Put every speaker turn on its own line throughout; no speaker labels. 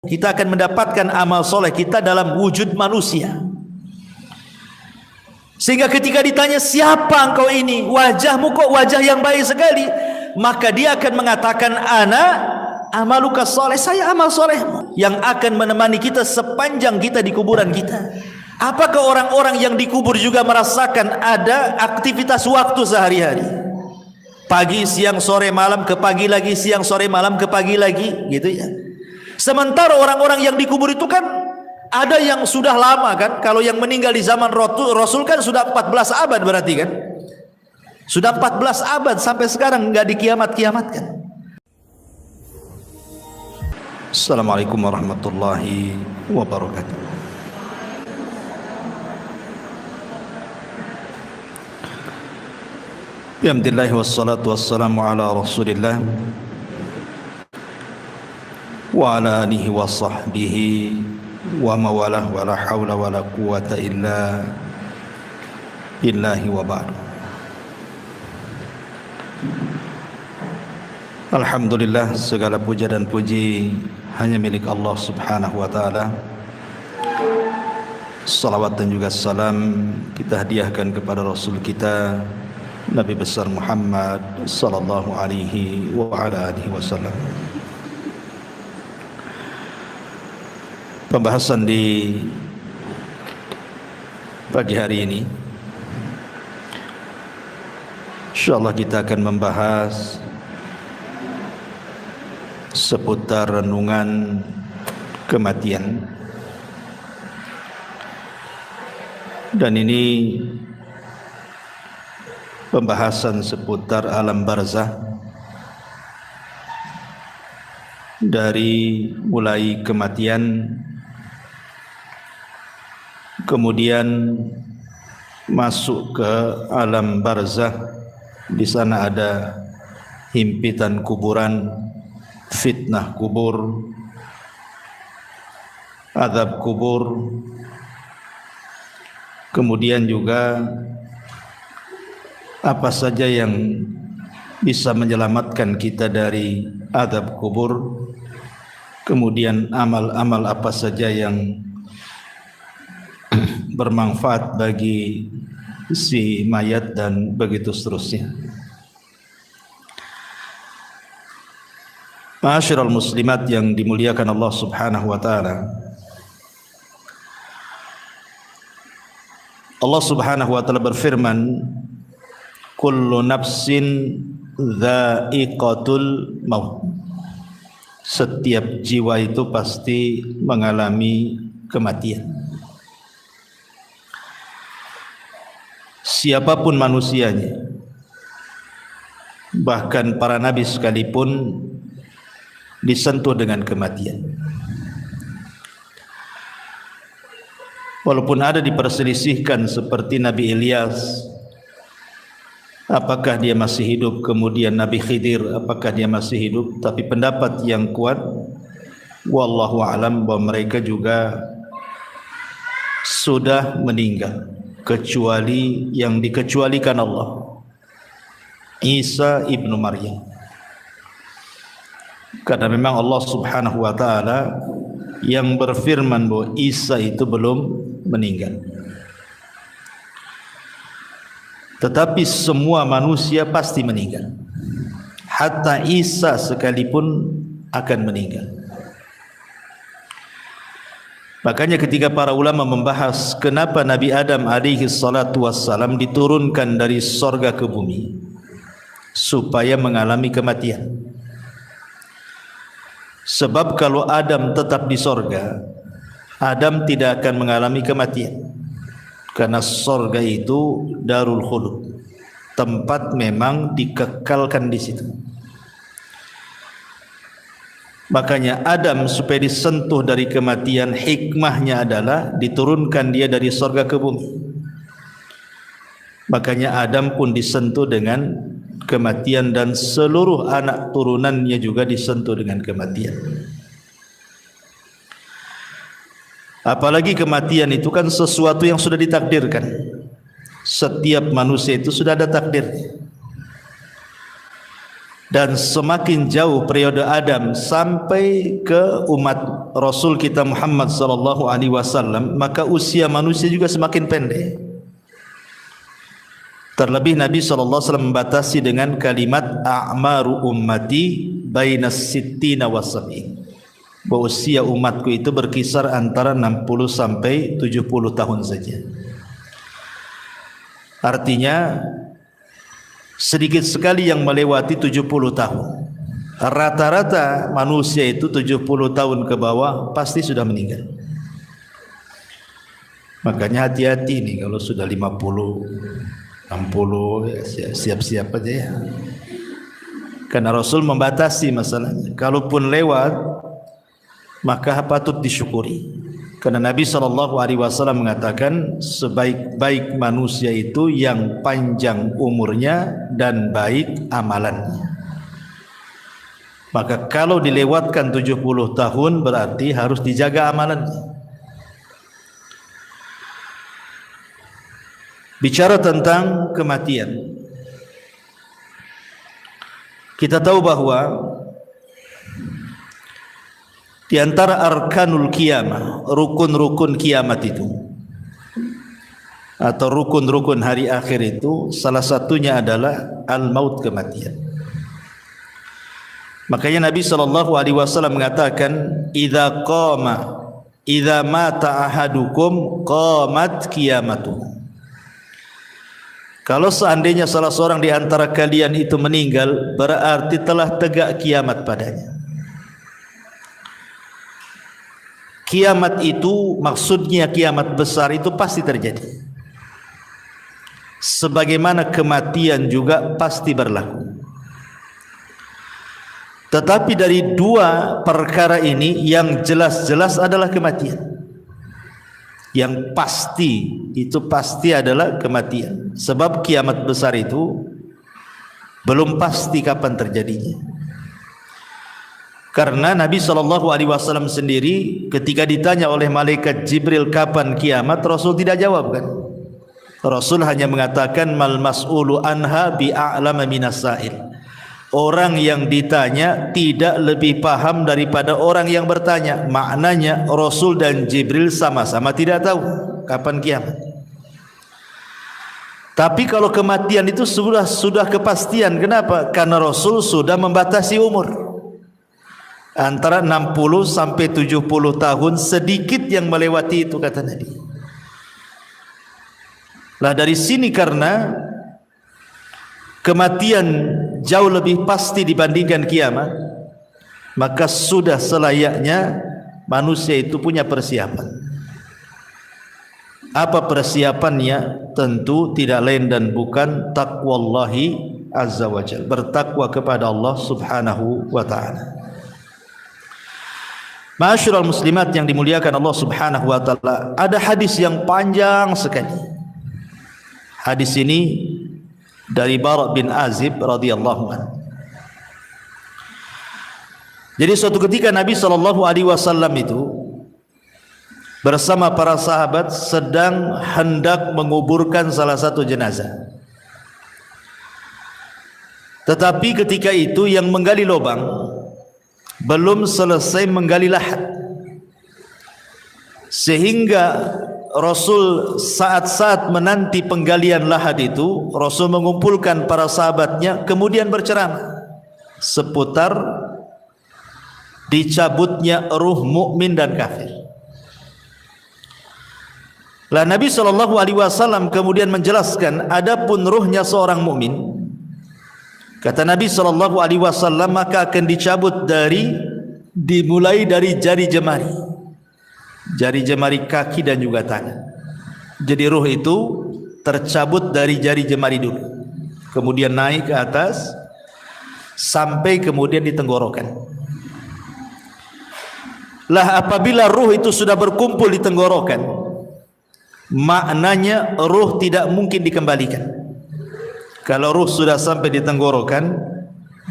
Kita akan mendapatkan amal soleh kita dalam wujud manusia. Sehingga ketika ditanya, siapa engkau ini? Wajahmu kok wajah yang baik sekali. Maka dia akan mengatakan, ana amaluka soleh. Saya amal solehmu yang akan menemani kita sepanjang kita di kuburan kita. Apakah orang-orang yang dikubur juga merasakan ada aktivitas waktu sehari-hari? Pagi, siang, sore, malam, ke pagi lagi, siang, sore, malam, ke pagi lagi, gitu ya. Sementara orang-orang yang dikubur itu kan ada yang sudah lama kan. Kalau yang meninggal di zaman Rasul kan sudah 14 abad berarti kan. Sudah 14 abad sampai sekarang enggak dikiamat-kiamatkan. Assalamualaikum warahmatullahi wabarakatuh. Alhamdulillah wassalatu wassalamu ala Rasulillah wa ala alihi wa sahbihi wa mawalah wa la hawla wa la quwata illa billahi wa ba'du. Alhamdulillah, segala puja dan puji hanya milik Allah subhanahu wa ta'ala. Salawat dan juga salam kita hadiahkan kepada Rasul kita Nabi besar Muhammad sallallahu alaihi wa ala alihi wasallam. Pembahasan di pagi hari ini, insyaallah kita akan membahas seputar renungan kematian. Dan ini pembahasan seputar alam barzah, dari mulai kematian, kemudian masuk ke alam barzah. Di sana ada himpitan kuburan, fitnah kubur, azab kubur, kemudian juga apa saja yang bisa menyelamatkan kita dari azab kubur, kemudian amal-amal apa saja yang bermanfaat bagi si mayat, dan begitu seterusnya. Ma'asyiral muslimat yang dimuliakan Allah subhanahu wa ta'ala, Allah subhanahu wa ta'ala berfirman, kullu nafsin dha'iqatul maut. Setiap jiwa itu pasti mengalami kematian. Siapapun manusianya, bahkan para nabi sekalipun disentuh dengan kematian. Walaupun ada diperselisihkan seperti Nabi Ilyas, apakah dia masih hidup, kemudian Nabi Khidir, apakah dia masih hidup, tapi pendapat yang kuat wallahu a'lam bahwa mereka juga sudah meninggal, kecuali yang dikecualikan Allah, Isa ibnu Maryam. Karena memang Allah subhanahu wa ta'ala yang berfirman bahwa Isa itu belum meninggal. Tetapi semua manusia pasti meninggal. Hatta Isa sekalipun akan meninggal. Makanya ketika para ulama membahas kenapa Nabi Adam alaihi salatu wassalam diturunkan dari sorga ke bumi, supaya mengalami kematian. Sebab kalau Adam tetap di sorga, Adam tidak akan mengalami kematian. Karena sorga itu darul khulud, tempat memang dikekalkan di situ. Makanya Adam supaya disentuh dari kematian, hikmahnya adalah diturunkan dia dari sorga ke bumi. Makanya Adam pun disentuh dengan kematian, dan seluruh anak turunannya juga disentuh dengan kematian. Apalagi kematian itu kan sesuatu yang sudah ditakdirkan. Setiap manusia itu sudah ada takdirnya. dan semakin jauh periode Adam sampai ke umat Rasul kita Muhammad sallallahu alaihi wasallam, maka usia manusia juga semakin pendek. Terlebih Nabi sallallahu alaihi wasallam membatasi dengan kalimat a'maru ummati bainas sittina was-sab'in. Bahwa usia umatku itu berkisar antara 60 sampai 70 tahun saja. Artinya sedikit sekali yang melewati 70 tahun. Rata-rata manusia itu 70 tahun ke bawah pasti sudah meninggal. Makanya hati-hati nih kalau sudah 50, 60 ya siap-siap aja ya. Karena Rasul membatasi masalahnya. Kalaupun lewat maka patut disyukuri. Karena Nabi SAW mengatakan sebaik-baik manusia itu yang panjang umurnya dan baik amalannya. Maka kalau dilewatkan 70 tahun berarti harus dijaga amalannya. Bicara tentang kematian, kita tahu bahwa di antara arkanul kiamah, rukun-rukun kiamat itu atau rukun-rukun hari akhir itu, salah satunya adalah al-maut, kematian. Makanya Nabi SAW mengatakan, idza mata ahadukum qamat qiyamatuh. Kalau seandainya salah seorang di antara kalian itu meninggal, berarti telah tegak kiamat padanya. Kiamat itu maksudnya kiamat besar itu pasti terjadi. Sebagaimana kematian juga pasti berlaku. Tetapi dari dua perkara ini yang jelas-jelas adalah kematian. Yang pasti itu pasti adalah kematian. Sebab kiamat besar itu belum pasti kapan terjadinya. Karena Nabi SAW sendiri ketika ditanya oleh malaikat Jibril kapan kiamat, Rasul tidak jawab kan. Rasul hanya mengatakan mal mas'ulu anha bi'a'lama minas sa'il. Orang yang ditanya tidak lebih paham daripada orang yang bertanya. Maknanya Rasul dan Jibril sama-sama tidak tahu kapan kiamat. Tapi kalau kematian itu sudah kepastian. Kenapa? Karena Rasul sudah membatasi umur. Antara 60 sampai 70 tahun, sedikit yang melewati itu kata Nabi. Lah dari sini karena kematian jauh lebih pasti dibandingkan kiamat, maka sudah selayaknya manusia itu punya persiapan. Apa persiapannya? Tentu tidak lain dan bukan taqwallahi azza wa jalla, bertakwa kepada Allah subhanahu wa ta'ala. Ma'asyiral muslimat yang dimuliakan Allah subhanahu wa ta'ala, ada hadis yang panjang sekali. Hadis ini dari Bara bin Azib radhiyallahu anhu. Jadi suatu ketika Nabi SAW itu bersama para sahabat sedang hendak menguburkan salah satu jenazah. Tetapi ketika itu yang menggali lubang belum selesai menggali lahat, sehingga Rasul saat-saat menanti penggalian lahat itu, Rasul mengumpulkan para sahabatnya kemudian berceramah seputar dicabutnya ruh mukmin dan kafir. Lah Nabi SAW kemudian menjelaskan, adapun ruhnya seorang mukmin, kata Nabi SAW, maka akan dicabut dimulai dari jari jemari kaki dan juga tangan. Jadi ruh itu tercabut dari jari jemari dulu, kemudian naik ke atas sampai kemudian di tenggorokan. Lah apabila ruh itu sudah berkumpul di tenggorokan, maknanya ruh tidak mungkin dikembalikan. Kalau ruh sudah sampai di tenggorokan,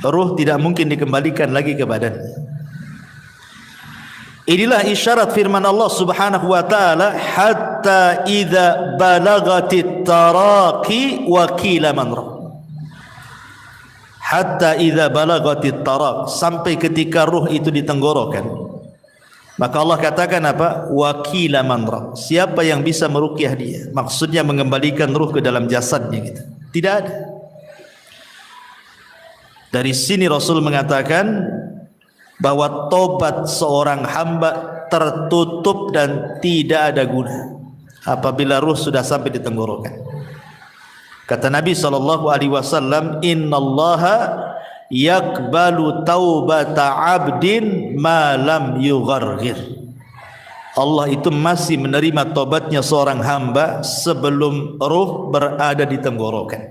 ruh tidak mungkin dikembalikan lagi ke badannya. Inilah isyarat firman Allah subhanahu wa ta'ala, hatta idza balagatit taraqi wa qila man rabb. hatta idza balagatit taraq, sampai ketika ruh itu di tenggorokan. Maka Allah katakan apa? Wakila man raq, siapa yang bisa meruqyah dia? Maksudnya mengembalikan ruh ke dalam jasadnya gitu. Tidak ada. Dari sini Rasul mengatakan bahwa tobat seorang hamba tertutup dan tidak ada guna apabila ruh sudah sampai di tenggorokan. Kata Nabi SAW, innallaha yakbalu taubata abdin ma lam yugharghir. Allah itu masih menerima tobatnya seorang hamba sebelum ruh berada di tenggorokan.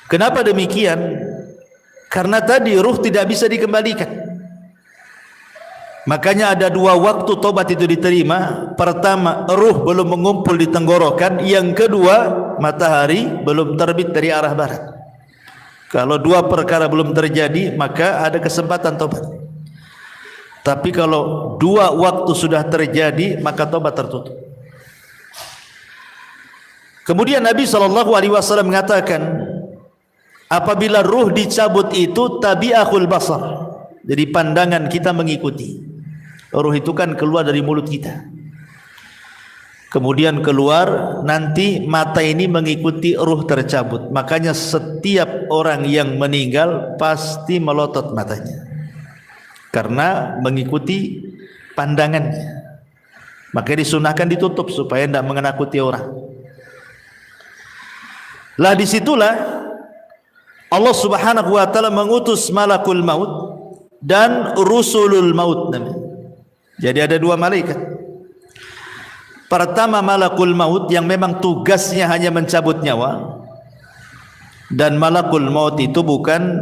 Kenapa demikian? Karena tadi ruh tidak bisa dikembalikan. Makanya ada dua waktu tobat itu diterima. Pertama, ruh belum mengumpul di tenggorokan. Yang kedua, matahari belum terbit dari arah barat. Kalau dua perkara belum terjadi, maka ada kesempatan tobat. Tapi kalau dua waktu sudah terjadi, maka tobat tertutup. Kemudian Nabi SAW mengatakan, apabila ruh dicabut itu tabi'ahul basar, jadi pandangan kita mengikuti. Ruh itu kan keluar dari mulut kita, kemudian keluar, nanti mata ini mengikuti ruh tercabut. Makanya setiap orang yang meninggal pasti melotot matanya karena mengikuti pandangannya. Makanya disunahkan ditutup supaya tidak mengenakuti orang. Lah disitulah Allah Subhanahu wa taala mengutus malakul maut dan rusulul maut. Jadi ada dua malaikat. Pertama malakul maut yang memang tugasnya hanya mencabut nyawa. Dan malakul maut itu bukan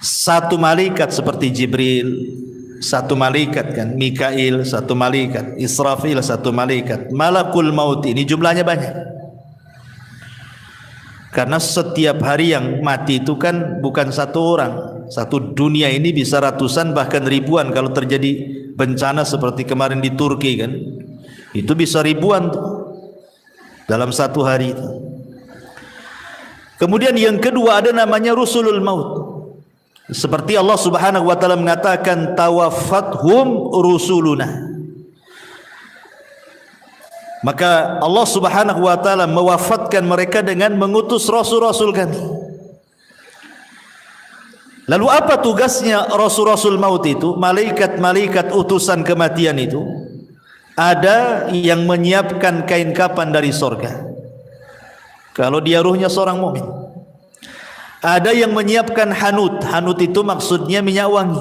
satu malaikat seperti Jibril, satu malaikat kan, Mikail satu malaikat, Israfil satu malaikat. Malakul maut ini jumlahnya banyak. Karena setiap hari yang mati itu kan bukan satu orang. Satu dunia ini bisa ratusan bahkan ribuan. Kalau terjadi bencana seperti kemarin di Turki kan, itu bisa ribuan tuh dalam satu hari itu. Kemudian yang kedua ada namanya rusulul maut. Seperti Allah Subhanahu wa taala mengatakan tawaffathum rusuluna. Maka Allah Subhanahu wa taala mewafatkan mereka dengan mengutus rasul-rasul kami. Lalu apa tugasnya rasul-rasul maut itu? Malaikat-malaikat utusan kematian itu, ada yang menyiapkan kain kapan dari sorga kalau dia ruhnya seorang mukmin. Ada yang menyiapkan hanut. Hanut itu maksudnya minyak wangi.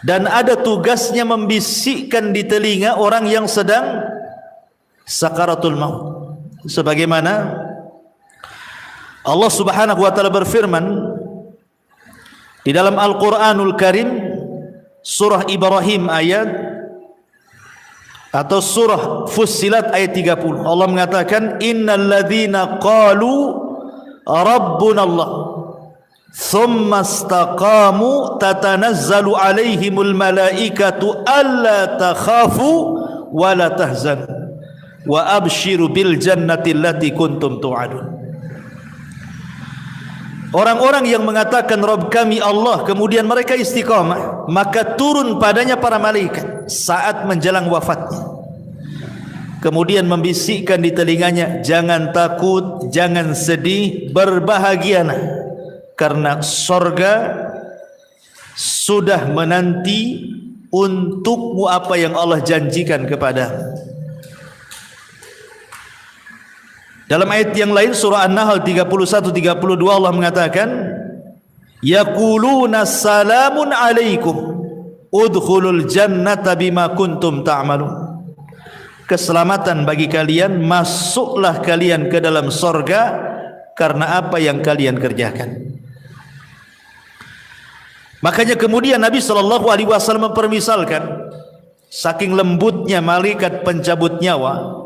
Dan ada tugasnya membisikkan di telinga orang yang sedang sakaratul maut. Sebagaimana Allah Subhanahu wa taala berfirman di dalam Al-Qur'anul Karim, surah Ibrahim ayat atau surah Fussilat ayat 30. Allah mengatakan innal ladzina qalu rabbuna Allah thumma istaqamu tatanazzalu alaihimul malaikatu alla takhafu wa la tahzanu wa abshiru bil jannati allati kuntum tu'adun. Orang-orang yang mengatakan Rabb kami Allah, kemudian mereka istiqamah, maka turun padanya para malaikat saat menjelang wafatnya, kemudian membisikkan di telinganya, jangan takut, jangan sedih, berbahagialah, karena sorga sudah menanti untukmu apa yang Allah janjikan kepadamu. Dalam ayat yang lain surah An-Nahl 31-32 Allah mengatakan yaquluna salamun alaikum udkhulul jannata bima kuntum ta'malun. Keselamatan bagi kalian, masuklah kalian ke dalam sorga karena apa yang kalian kerjakan. Makanya kemudian Nabi SAW mempermisalkan saking lembutnya malaikat pencabut nyawa.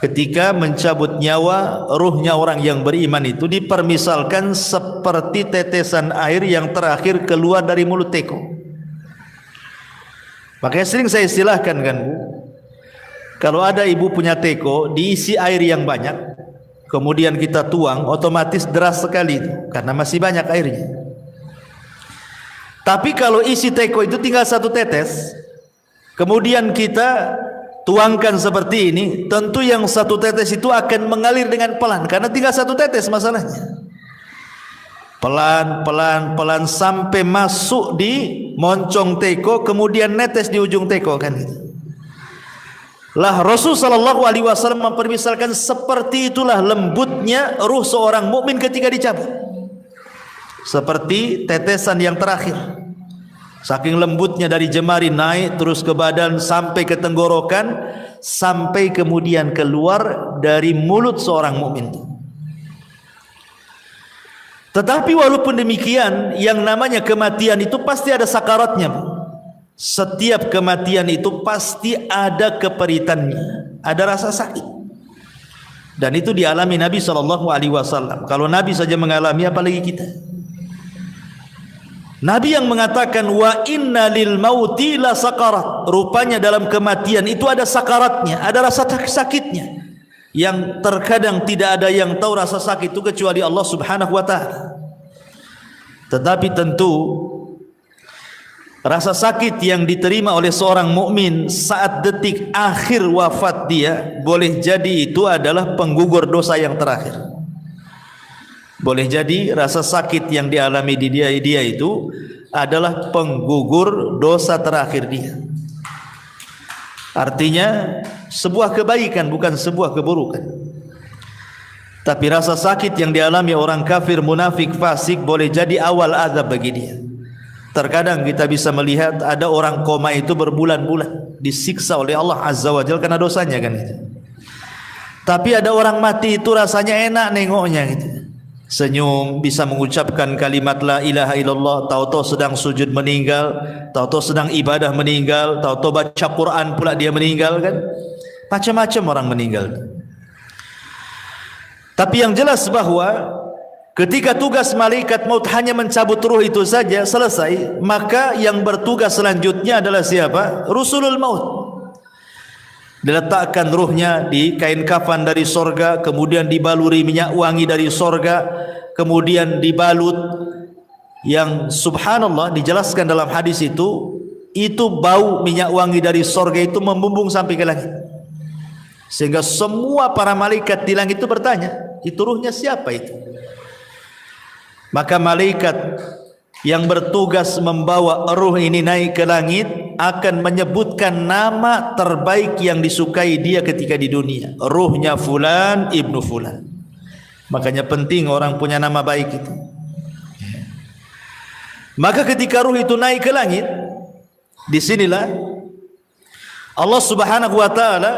Ketika mencabut nyawa ruhnya orang yang beriman itu dipermisalkan seperti tetesan air yang terakhir keluar dari mulut teko. Makanya sering saya istilahkan kan Bu, kalau ada ibu punya teko diisi air yang banyak, kemudian kita tuang, otomatis deras sekali itu, karena masih banyak airnya. Tapi kalau isi teko itu tinggal 1 tetes, kemudian kita tuangkan seperti ini, tentu yang 1 tetes itu akan mengalir dengan pelan, karena tinggal 1 tetes masalahnya. Pelan sampai masuk di moncong teko, kemudian netes di ujung teko, kan gitu. Lah Rasul sallallahu alaihi wasallam mempermisalkan seperti itulah lembutnya ruh seorang mukmin ketika dicabut. Seperti tetesan yang terakhir. Saking lembutnya dari jemari naik terus ke badan sampai ke tenggorokan, sampai kemudian keluar dari mulut seorang mukmin. Tetapi walaupun demikian, yang namanya kematian itu pasti ada sakaratnya. Setiap kematian itu pasti ada keperitannya, ada rasa sakit. Dan itu dialami Nabi SAW. Kalau Nabi saja mengalami, apalagi kita. Nabi yang mengatakan wa inna lil mauti la sakarat. Rupanya dalam kematian itu ada sakaratnya, ada rasa sakitnya. Yang terkadang tidak ada yang tahu rasa sakit itu kecuali Allah Subhanahu wa taala. Tetapi tentu rasa sakit yang diterima oleh seorang mukmin saat detik akhir wafat dia, boleh jadi itu adalah penggugur dosa yang terakhir. Boleh jadi rasa sakit yang dialami di dia itu adalah penggugur dosa terakhir dia. Artinya sebuah kebaikan, bukan sebuah keburukan. Tapi rasa sakit yang dialami orang kafir, munafik, fasik boleh jadi awal azab bagi dia. Terkadang kita bisa melihat ada orang koma itu berbulan-bulan disiksa oleh Allah Azza wa Jalla karena dosanya, kan itu. Tapi ada orang mati itu rasanya enak nengoknya gitu. Senyum, bisa mengucapkan kalimat la ilaha illallah, tahu-tahu sedang sujud meninggal, tahu-tahu sedang ibadah meninggal, tahu-tahu baca Quran pula dia meninggal, kan. Macam-macam orang meninggal. Tapi yang jelas bahwa ketika tugas malaikat maut hanya mencabut ruh itu saja selesai, maka yang bertugas selanjutnya adalah siapa? Rusulul maut. Diletakkan ruhnya di kain kafan dari sorga, kemudian dibaluri minyak wangi dari sorga, kemudian dibalut, yang subhanallah dijelaskan dalam hadis itu bau minyak wangi dari sorga itu membumbung sampai ke langit, sehingga semua para malaikat di langit itu bertanya, itu ruhnya siapa itu? Maka malaikat yang bertugas membawa ruh ini naik ke langit akan menyebutkan nama terbaik yang disukai dia ketika di dunia. Ruhnya fulan ibnu fulan. Makanya penting orang punya nama baik itu. Maka ketika ruh itu naik ke langit, disinilah Allah Subhanahu wa taala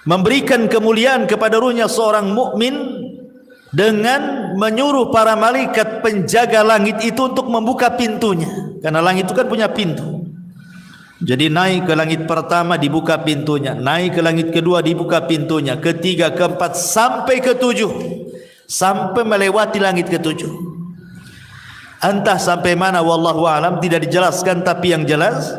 memberikan kemuliaan kepada ruhnya seorang mukmin dengan menyuruh para malaikat penjaga langit itu untuk membuka pintunya, karena langit itu kan punya pintu. Jadi naik ke langit pertama dibuka pintunya, naik ke langit kedua dibuka pintunya, ketiga, keempat, sampai ketujuh, sampai melewati langit ketujuh. Entah sampai mana wallahu alam, tidak dijelaskan, tapi yang jelas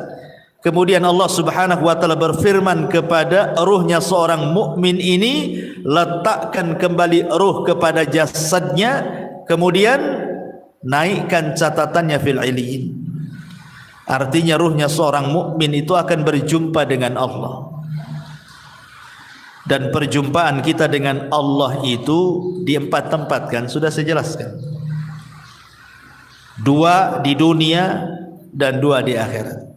kemudian Allah Subhanahu wa taala berfirman kepada ruhnya seorang mukmin ini, letakkan kembali ruh kepada jasadnya, kemudian naikkan catatannya fil illiyin. Artinya ruhnya seorang mukmin itu akan berjumpa dengan Allah. Dan perjumpaan kita dengan Allah itu di 4 tempat, kan sudah saya jelaskan. 2 di dunia dan 2 di akhirat.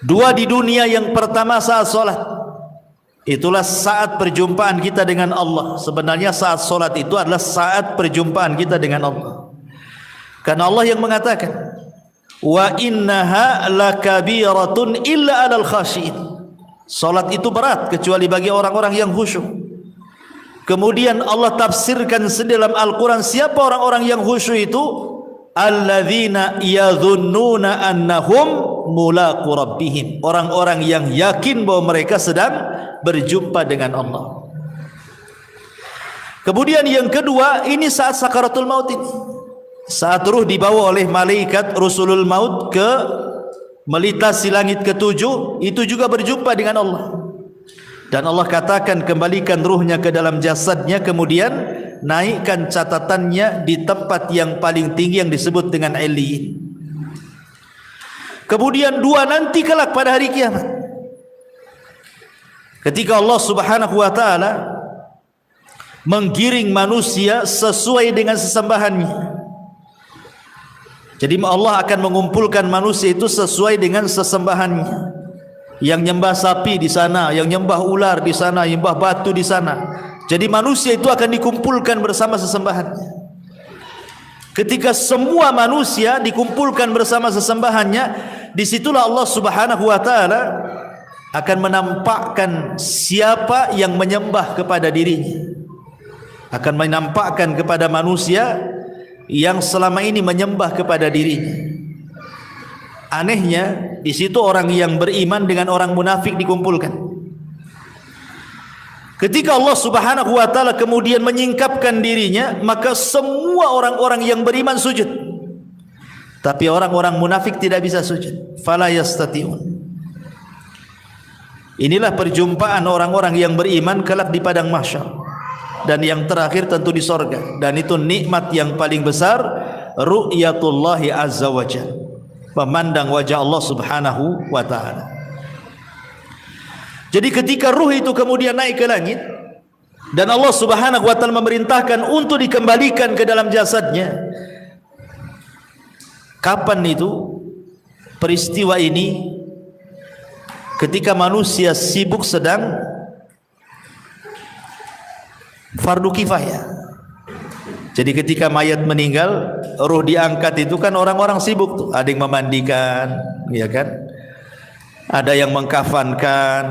2 di dunia, yang pertama saat solat. Itulah saat perjumpaan kita dengan Allah. Sebenarnya saat solat itu adalah saat perjumpaan kita dengan Allah. Karena Allah yang mengatakan, wa innaha lakabiratun illa 'alal khashiin. Solat itu berat kecuali bagi orang-orang yang khusyuk. Kemudian Allah tafsirkan dalam Al-Quran, siapa orang-orang yang khusyuk itu? Alladzina yadhunnuna annahum mulaqu rabbihim, orang-orang yang yakin bahwa mereka sedang berjumpa dengan Allah. Kemudian yang kedua, ini saat sakaratul maut ini, saat ruh dibawa oleh malaikat rusulul maut ke melintasi langit ketujuh, itu juga berjumpa dengan Allah. Dan Allah katakan kembalikan ruhnya ke dalam jasadnya, kemudian naikkan catatannya di tempat yang paling tinggi yang disebut dengan Illiyin. Kemudian dua nanti kelak pada hari kiamat, ketika Allah Subhanahu wa taala menggiring manusia sesuai dengan sesembahannya. Jadi Allah akan mengumpulkan manusia itu sesuai dengan sesembahannya. Yang nyembah sapi di sana, yang nyembah ular di sana, yang nyembah batu di sana. Jadi manusia itu akan dikumpulkan bersama sesembahannya. Ketika semua manusia dikumpulkan bersama sesembahannya, disitulah Allah Subhanahu wa taala akan menampakkan siapa yang menyembah kepada dirinya. Akan menampakkan kepada manusia yang selama ini menyembah kepada dirinya. Anehnya, di situ orang yang beriman dengan orang munafik dikumpulkan. Ketika Allah Subhanahu wa taala kemudian menyingkapkan dirinya, maka semua orang-orang yang beriman sujud. Tapi orang-orang munafik tidak bisa sujud. Fala yastati'un. Inilah perjumpaan orang-orang yang beriman kelak di padang mahsyar. Dan yang terakhir tentu di sorga. Dan itu nikmat yang paling besar, ru'yatullahi azza wa jalla, memandang wajah Allah Subhanahu wa taala. Jadi ketika ruh itu kemudian naik ke langit dan Allah Subhanahu wa taala memerintahkan untuk dikembalikan ke dalam jasadnya, kapan itu peristiwa ini? Ketika manusia sibuk sedang fardu kifayah. Jadi ketika mayat meninggal, ruh diangkat itu kan orang-orang sibuk tuh. Ada yang memandikan, ya kan? Ada yang mengkafankan,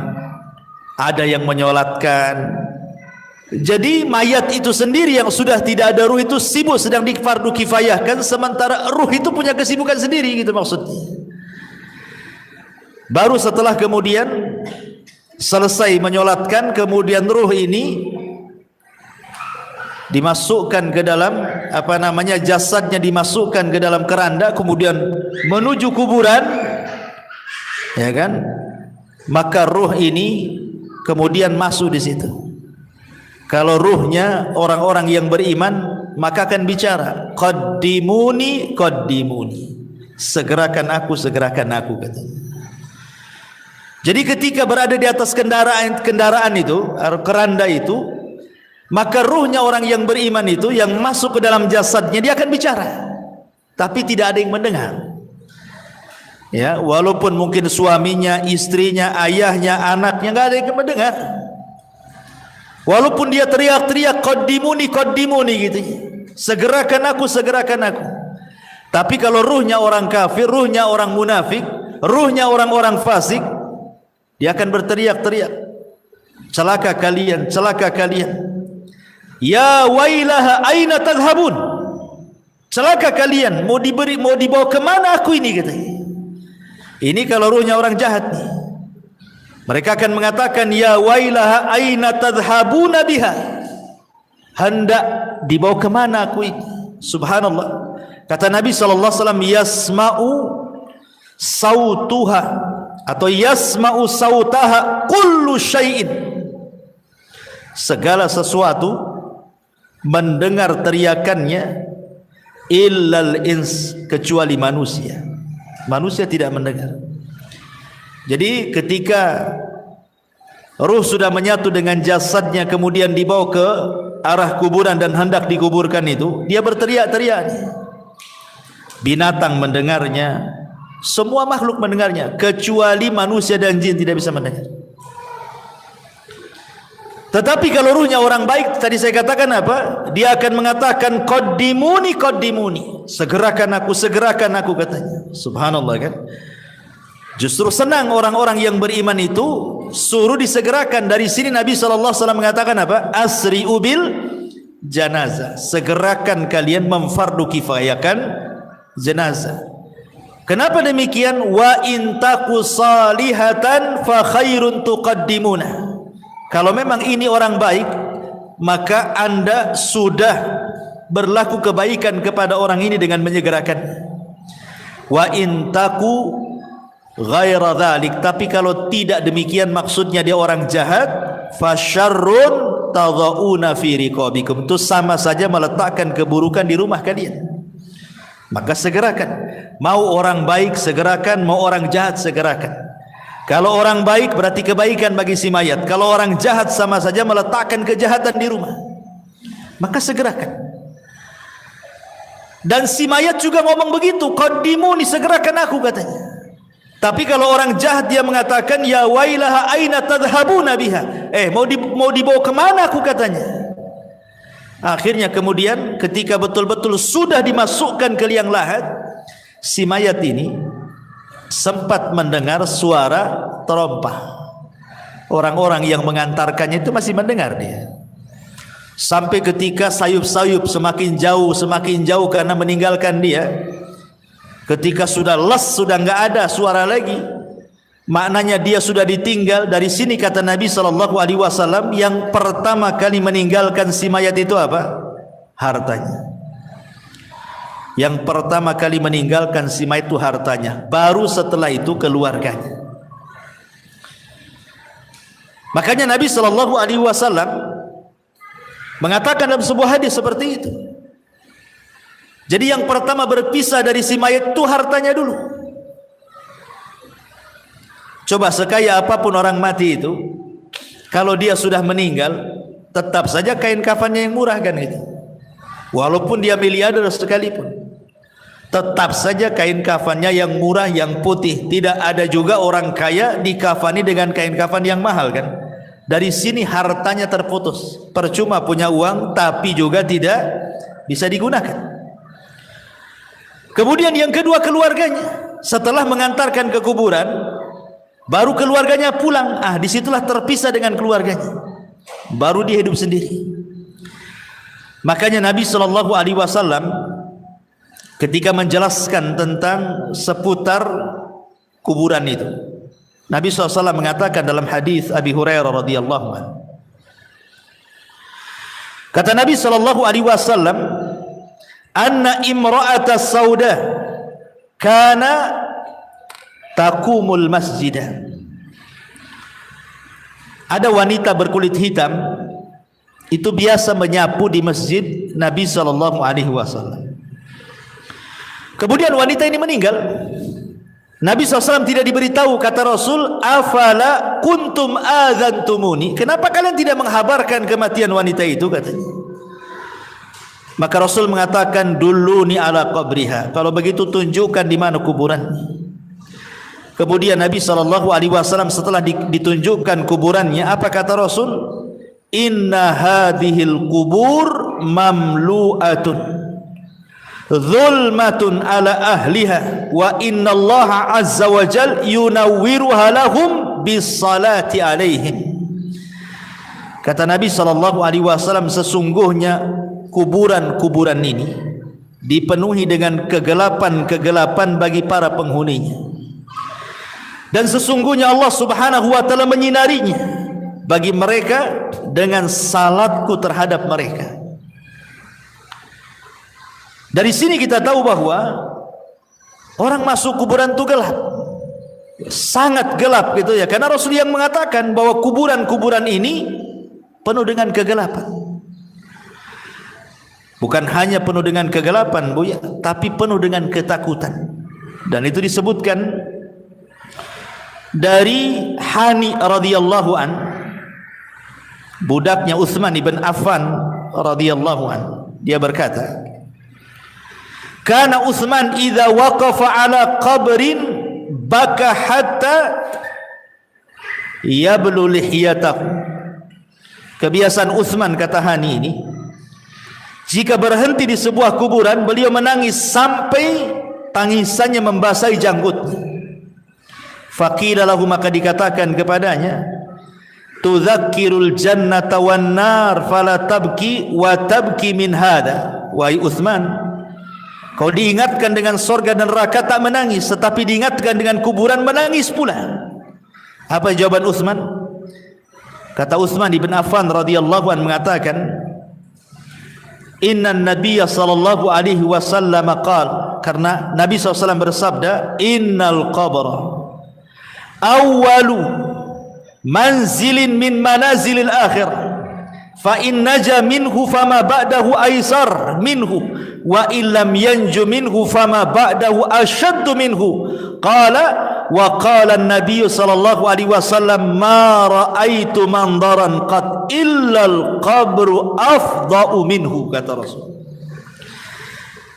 ada yang menyolatkan. Jadi mayat itu sendiri yang sudah tidak ada ruh itu sibuk sedang di fardu kifayahkan, sementara ruh itu punya kesibukan sendiri, gitu maksudnya. Baru setelah kemudian selesai menyolatkan, kemudian ruh ini dimasukkan ke dalam jasadnya dimasukkan ke dalam keranda, kemudian menuju kuburan, ya kan? Maka ruh ini kemudian masuk di situ. Kalau ruhnya orang-orang yang beriman, maka akan bicara, qaddimuni qaddimuni, segerakan aku katanya. Jadi ketika berada di atas kendaraan itu, keranda itu, maka ruhnya orang yang beriman itu yang masuk ke dalam jasadnya, dia akan bicara, tapi tidak ada yang mendengar. Ya, walaupun mungkin suaminya, istrinya, ayahnya, anaknya, nggak ada yang mendengar. Walaupun dia teriak-teriak qaddimuni qaddimuni gitu, segerakan aku. Tapi kalau ruhnya orang kafir, ruhnya orang munafik, ruhnya orang-orang fasik, dia akan berteriak-teriak, celaka kalian, celaka kalian. Ya wailaha aina tadhhabun, celaka kalian, mau dibawa kemana aku ini, katanya. Ini kalau ruhnya orang jahat nih, mereka akan mengatakan, ya wailaha aina tadhhabuna biha, hendak dibawa kemana aku ini. Subhanallah. Kata Nabi SAW, yasma'u sautuha atau yasma'u sautaha kullu syai'in, segala sesuatu mendengar teriakannya, illal ins, kecuali manusia. Manusia tidak mendengar. Jadi ketika ruh sudah menyatu dengan jasadnya, kemudian dibawa ke arah kuburan dan hendak dikuburkan itu, dia berteriak-teriak. Binatang mendengarnya, semua makhluk mendengarnya, kecuali manusia dan jin tidak bisa mendengar. Tetapi kalau ruhnya orang baik, tadi saya katakan apa? Dia akan mengatakan qaddimuni qaddimuni, segerakan aku katanya. Subhanallah kan? Justru senang orang-orang yang beriman itu suruh disegerakan. Dari sini Nabi SAW mengatakan apa? Asri'u bil janazah, segerakan kalian memfardu kifayahkan jenazah. Kenapa demikian? Wa in taku salihatan fa khairun tuqaddimuna. Kalau memang ini orang baik, maka anda sudah berlaku kebaikan kepada orang ini dengan menyegerakan. Wa in taku ghaira dzalik, tapi kalau tidak demikian, maksudnya dia orang jahat, fasyarrun tadhauna fi riqabikum, itu sama saja meletakkan keburukan di rumah kalian. Maka segerakan, mau orang baik segerakan, mau orang jahat segerakan. Kalau orang baik berarti kebaikan bagi si mayat, kalau orang jahat sama saja meletakkan kejahatan di rumah. Maka segerakan. Dan si mayat juga ngomong begitu, qaddimuni, segerakan aku, katanya. Tapi kalau orang jahat dia mengatakan, ya wailaha aina tadhhabuna biha, mau dibawa kemana aku, katanya. Akhirnya kemudian ketika betul-betul sudah dimasukkan ke liang lahat, si mayat ini sempat mendengar suara terompah. Orang-orang yang mengantarkannya itu masih mendengar dia. Sampai ketika sayup-sayup semakin jauh karena meninggalkan dia. Ketika sudah les, sudah enggak ada suara lagi, maknanya dia sudah ditinggal. Dari sini kata Nabi SAW, yang pertama kali meninggalkan si mayat itu apa? Hartanya. Yang pertama kali meninggalkan si mayat itu hartanya, baru setelah itu keluarganya. Makanya Nabi SAW mengatakan dalam sebuah hadis seperti itu. Jadi yang pertama berpisah dari si mayat itu hartanya dulu. Coba sekaya apapun orang mati itu, kalau dia sudah meninggal, tetap saja kain kafannya yang murah, kan gitu. Walaupun dia miliarder sekalipun, tetap saja kain kafannya yang murah, yang putih. Tidak ada juga orang kaya dikafani dengan kain kafan yang mahal, kan. Dari sini hartanya terputus. Percuma punya uang tapi juga tidak bisa digunakan. Kemudian yang kedua, keluarganya. Setelah mengantarkan ke kuburan, baru keluarganya pulang. Disitulah terpisah dengan keluarganya. Baru dia hidup sendiri. Makanya Nabi SAW ketika menjelaskan tentang seputar kuburan itu, Nabi SAW mengatakan dalam hadis Abi Hurairah radhiyallahu anhu, kata Nabi SAW, anna imra'ata sauda kana taqumul masjidah. Ada wanita berkulit hitam itu biasa menyapu di masjid Nabi SAW. Kemudian wanita ini meninggal. Nabi SAW tidak diberitahu. Kata Rasul, afala kuntum adzantumuni, kenapa kalian tidak menghabarkan kematian wanita itu, katanya. Maka Rasul mengatakan, duluni ala qabriha, kalau begitu tunjukkan di mana kuburan. Kemudian Nabi SAW setelah ditunjukkan kuburannya, apa kata Rasul? Inna hadhil kubur mamlu'atun zulmatun ala ahliha wa inna Allah azza wa jal yunawwiruha lahum bis salati alaihim. Kata Nabi SAW, sesungguhnya kuburan-kuburan ini dipenuhi dengan kegelapan-kegelapan bagi para penghuninya, dan sesungguhnya Allah Subhanahu wa taala menyinarinya bagi mereka dengan salatku terhadap mereka. Dari sini kita tahu bahwa orang masuk kuburan itu gelap, sangat gelap gitu ya, karena Rasul yang mengatakan bahwa kuburan-kuburan ini penuh dengan kegelapan. Bukan hanya penuh dengan kegelapan, Bu ya, tapi penuh dengan ketakutan. Dan itu disebutkan dari Hani radhiyallahu an, budaknya Utsman ibn Affan radhiyallahu an. Dia berkata, kana Utsman idza waqafa ala qabrin baka hatta yablu lihiyatahu. Kebiasaan Utsman, kata Hani ini, jika berhenti di sebuah kuburan, beliau menangis sampai tangisannya membasahi janggutnya. Faqila lahu, maka dikatakan kepadanya, tudzakkirul jannata wan nar fala tabki wa tabki min hada. Wahai Utsman, kau diingatkan dengan sorga dan neraka tak menangis, tetapi diingatkan dengan kuburan menangis pula. Apa jawaban Utsman? Kata Utsman ibn Affan radhiyallahu anhu mengatakan, inna nabiyya sallallahu alaihi wasallam qala, karena Nabi SAW bersabda, innal qabra awwalu manzilin min manazilil akhirah, fa in naja minhu fama ba'dahu aisar minhu wa illam yanju minhu fama ba'dahu ashaddu minhu. Qala wa qala an-nabiy sallallahu alaihi wasallam ma ra'aitu mandaran qad illa al-qabru afdha'u minhu, kata Rasul.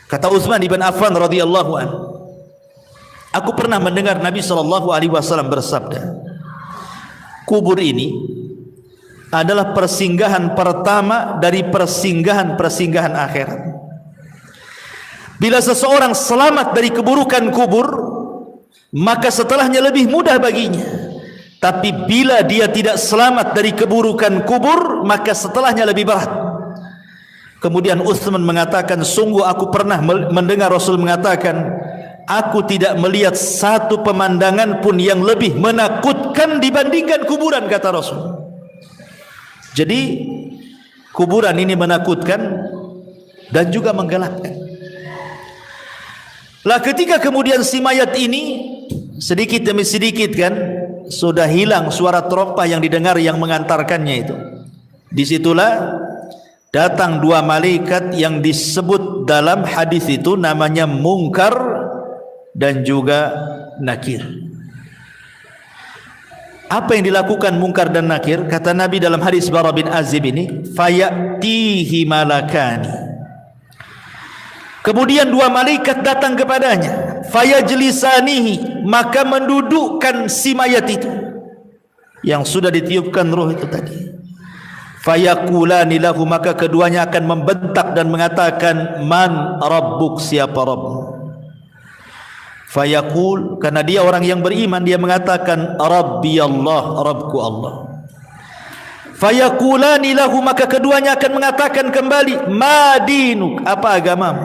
Kata Utsman ibn Affan radhiyallahu an, aku pernah mendengar Nabi sallallahu alaihi wasallam bersabda, kubur ini adalah persinggahan pertama dari persinggahan-persinggahan akhirat. Bila seseorang selamat dari keburukan kubur, maka setelahnya lebih mudah baginya. Tapi bila dia tidak selamat dari keburukan kubur, maka setelahnya lebih berat. Kemudian Utsman mengatakan, sungguh aku pernah mendengar Rasul mengatakan, aku tidak melihat satu pemandangan pun yang lebih menakutkan dibandingkan kuburan, kata Rasul. Jadi kuburan ini menakutkan dan juga menggelapkan. Lah ketika kemudian si mayat ini sedikit demi sedikit kan sudah hilang suara terompah yang didengar yang mengantarkannya itu, disitulah datang dua malaikat yang disebut dalam hadis itu namanya Munkar dan juga Nakir. Apa yang dilakukan Munkar dan Nakir? Kata Nabi dalam hadis Bara bin Azib ini, fayatihi malakani. Kemudian dua malaikat datang kepadanya, fayajlisanihi, maka mendudukkan si mayat itu yang sudah ditiupkan roh itu tadi. Fayaqulani lahu, maka keduanya akan membentak dan mengatakan, man rabbuk, siapa Rabbmu? Fayaqul, karena dia orang yang beriman, dia mengatakan, Rabbi Allah, Rabbku Allah. Fayaqulani lahu, maka keduanya akan mengatakan kembali, ma dinuk, apa agamamu?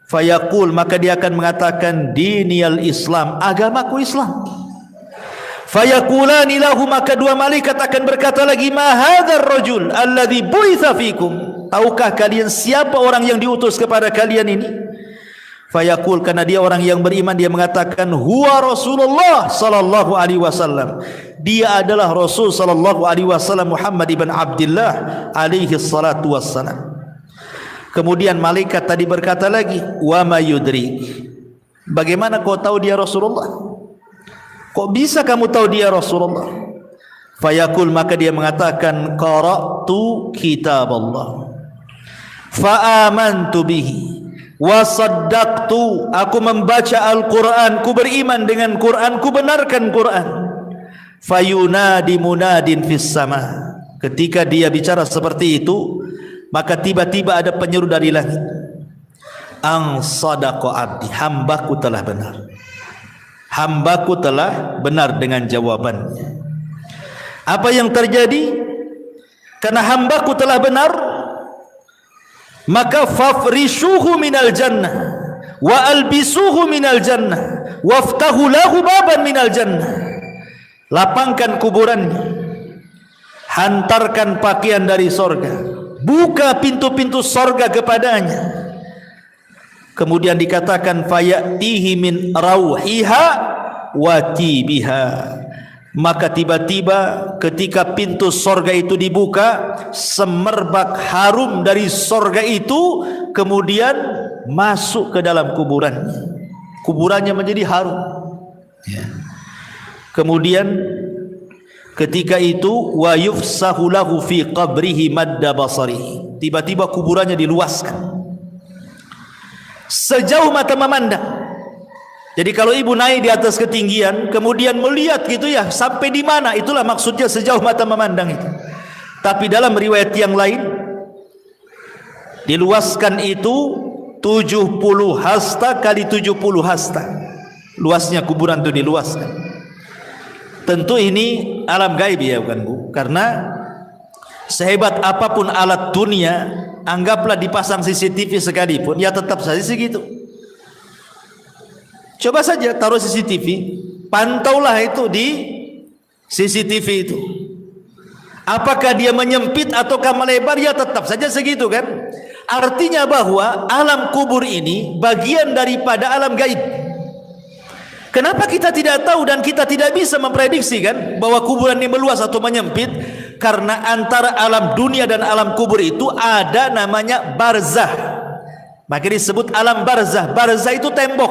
Fayaqul, maka dia akan mengatakan, diniyal Islam, agamaku Islam. Fayaqulani lahu, maka dua malaikat akan berkata lagi, ma hadzal rajul alladhi bu'itsa fikum, tahukah kalian siapa orang yang diutus kepada kalian ini? Fayaqul, karena dia orang yang beriman, dia mengatakan, huwa Rasulullah sallallahu alaihi wasallam, dia adalah Rasul sallallahu alaihi wasallam Muhammad ibn Abdullah alaihi salatu wassalam. Kemudian malaikat tadi berkata lagi, wa ma yudrik, bagaimana kau tahu dia Rasulullah? Kok bisa kamu tahu dia Rasulullah? Fayaqul, maka dia mengatakan, qara'tu kitab Allah fa amantu bihi wa saddaqtu, aku membaca Al-Quran, ku beriman dengan Quran, ku benarkan Quran. Fayunadi munadin fis sama, ketika dia bicara seperti itu, maka tiba-tiba ada penyeru dari langit, ang sadaqa abdi, hambaku telah benar, hambaku telah benar dengan jawabannya. Apa yang terjadi? Karena hambaku telah benar, maka fafrishuhu minal jannah wa albisuhu minal jannah waftahu lahu baban minal jannah. Lapangkan kuburannya, hantarkan pakaian dari sorga, buka pintu-pintu sorga kepadanya. Kemudian dikatakan, fayatihi min rauhiha wa tibiha, maka tiba-tiba ketika pintu sorga itu dibuka, semerbak harum dari sorga itu kemudian masuk ke dalam kuburannya. Kuburannya menjadi harum, ya. Kemudian ketika itu, wa yufsahu lahu fi qabrihi madda basarihi, tiba-tiba kuburannya diluaskan sejauh mata memandang. Jadi kalau ibu naik di atas ketinggian kemudian melihat gitu ya, sampai di mana, itulah maksudnya sejauh mata memandang itu. Tapi dalam riwayat yang lain diluaskan itu 70 hasta kali 70 hasta, luasnya kuburan itu diluaskan. Tentu ini alam gaib ya, bukan Bu? Karena sehebat apapun alat dunia, anggaplah dipasang CCTV sekalipun, ya tetap saja segitu. Coba saja taruh CCTV, pantaulah itu di CCTV itu. Apakah dia menyempit ataukah melebar, ya tetap saja segitu kan. Artinya bahwa alam kubur ini bagian daripada alam gaib. Kenapa kita tidak tahu dan kita tidak bisa memprediksi kan bahwa kuburan ini meluas atau menyempit? Karena antara alam dunia dan alam kubur itu ada namanya barzah. Maka disebut alam barzah. Barzah itu tembok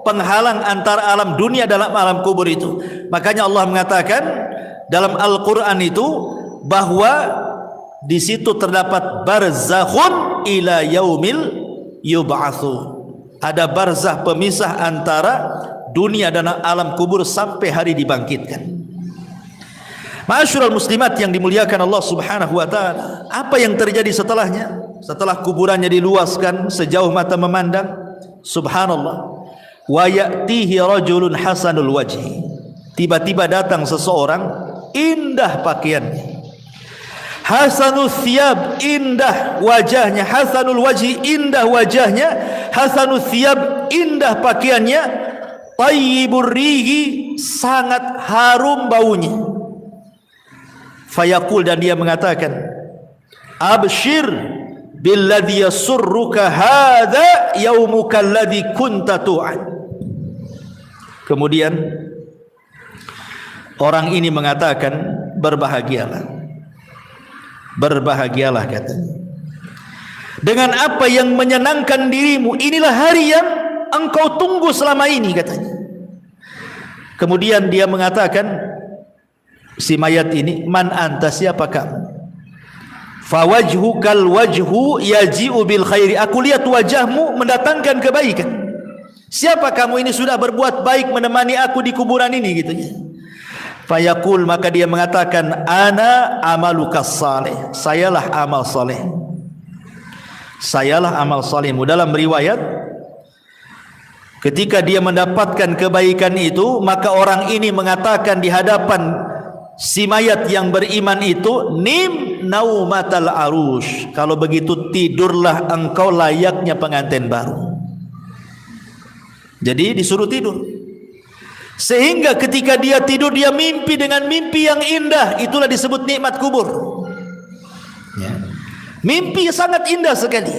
penghalang antara alam dunia dan alam kubur itu. Makanya Allah mengatakan dalam Al-Quran itu bahwa di situ terdapat barzakhun ila yaumil yub'atsu. Ada barzah pemisah antara dunia dan alam kubur sampai hari dibangkitkan. Ma'asyiral muslimat yang dimuliakan Allah Subhanahu wa taala, apa yang terjadi setelahnya? Setelah kuburannya diluaskan sejauh mata memandang, subhanallah, wa ya'tihi rajulun hasanul wajhi. Tiba-tiba datang seseorang indah pakaiannya, hasanul thiyab, indah wajahnya, hasanul wajhi, indah wajahnya, hasanul thiyab, indah pakaiannya, tayyibur rihi, sangat harum baunya. Fayaqul, dan dia mengatakan, abshir billadhi yasurruka hadha yaumuka alladhi kunta tu'ad. Kemudian orang ini mengatakan, berbahagialah, berbahagialah katanya, dengan apa yang menyenangkan dirimu, inilah hari yang engkau tunggu selama ini katanya. Kemudian dia mengatakan, si mayat ini, man anta, siapa kamu? Fawajhukal wajhu yaji'u bil khairi, aku lihat wajahmu mendatangkan kebaikan. Siapa kamu ini? Sudah berbuat baik menemani aku di kuburan ini gitu ya. Fayaqul, maka dia mengatakan, ana amalukas salih, sayalah amal saleh, sayalah amal salehmu. Dalam riwayat, ketika dia mendapatkan kebaikan itu, maka orang ini mengatakan di hadapan si mayat yang beriman itu, nim naumatal arush, kalau begitu tidurlah engkau layaknya pengantin baru. Jadi disuruh tidur, sehingga ketika dia tidur dia mimpi dengan mimpi yang indah. Itulah disebut nikmat kubur ya. Mimpi sangat indah sekali,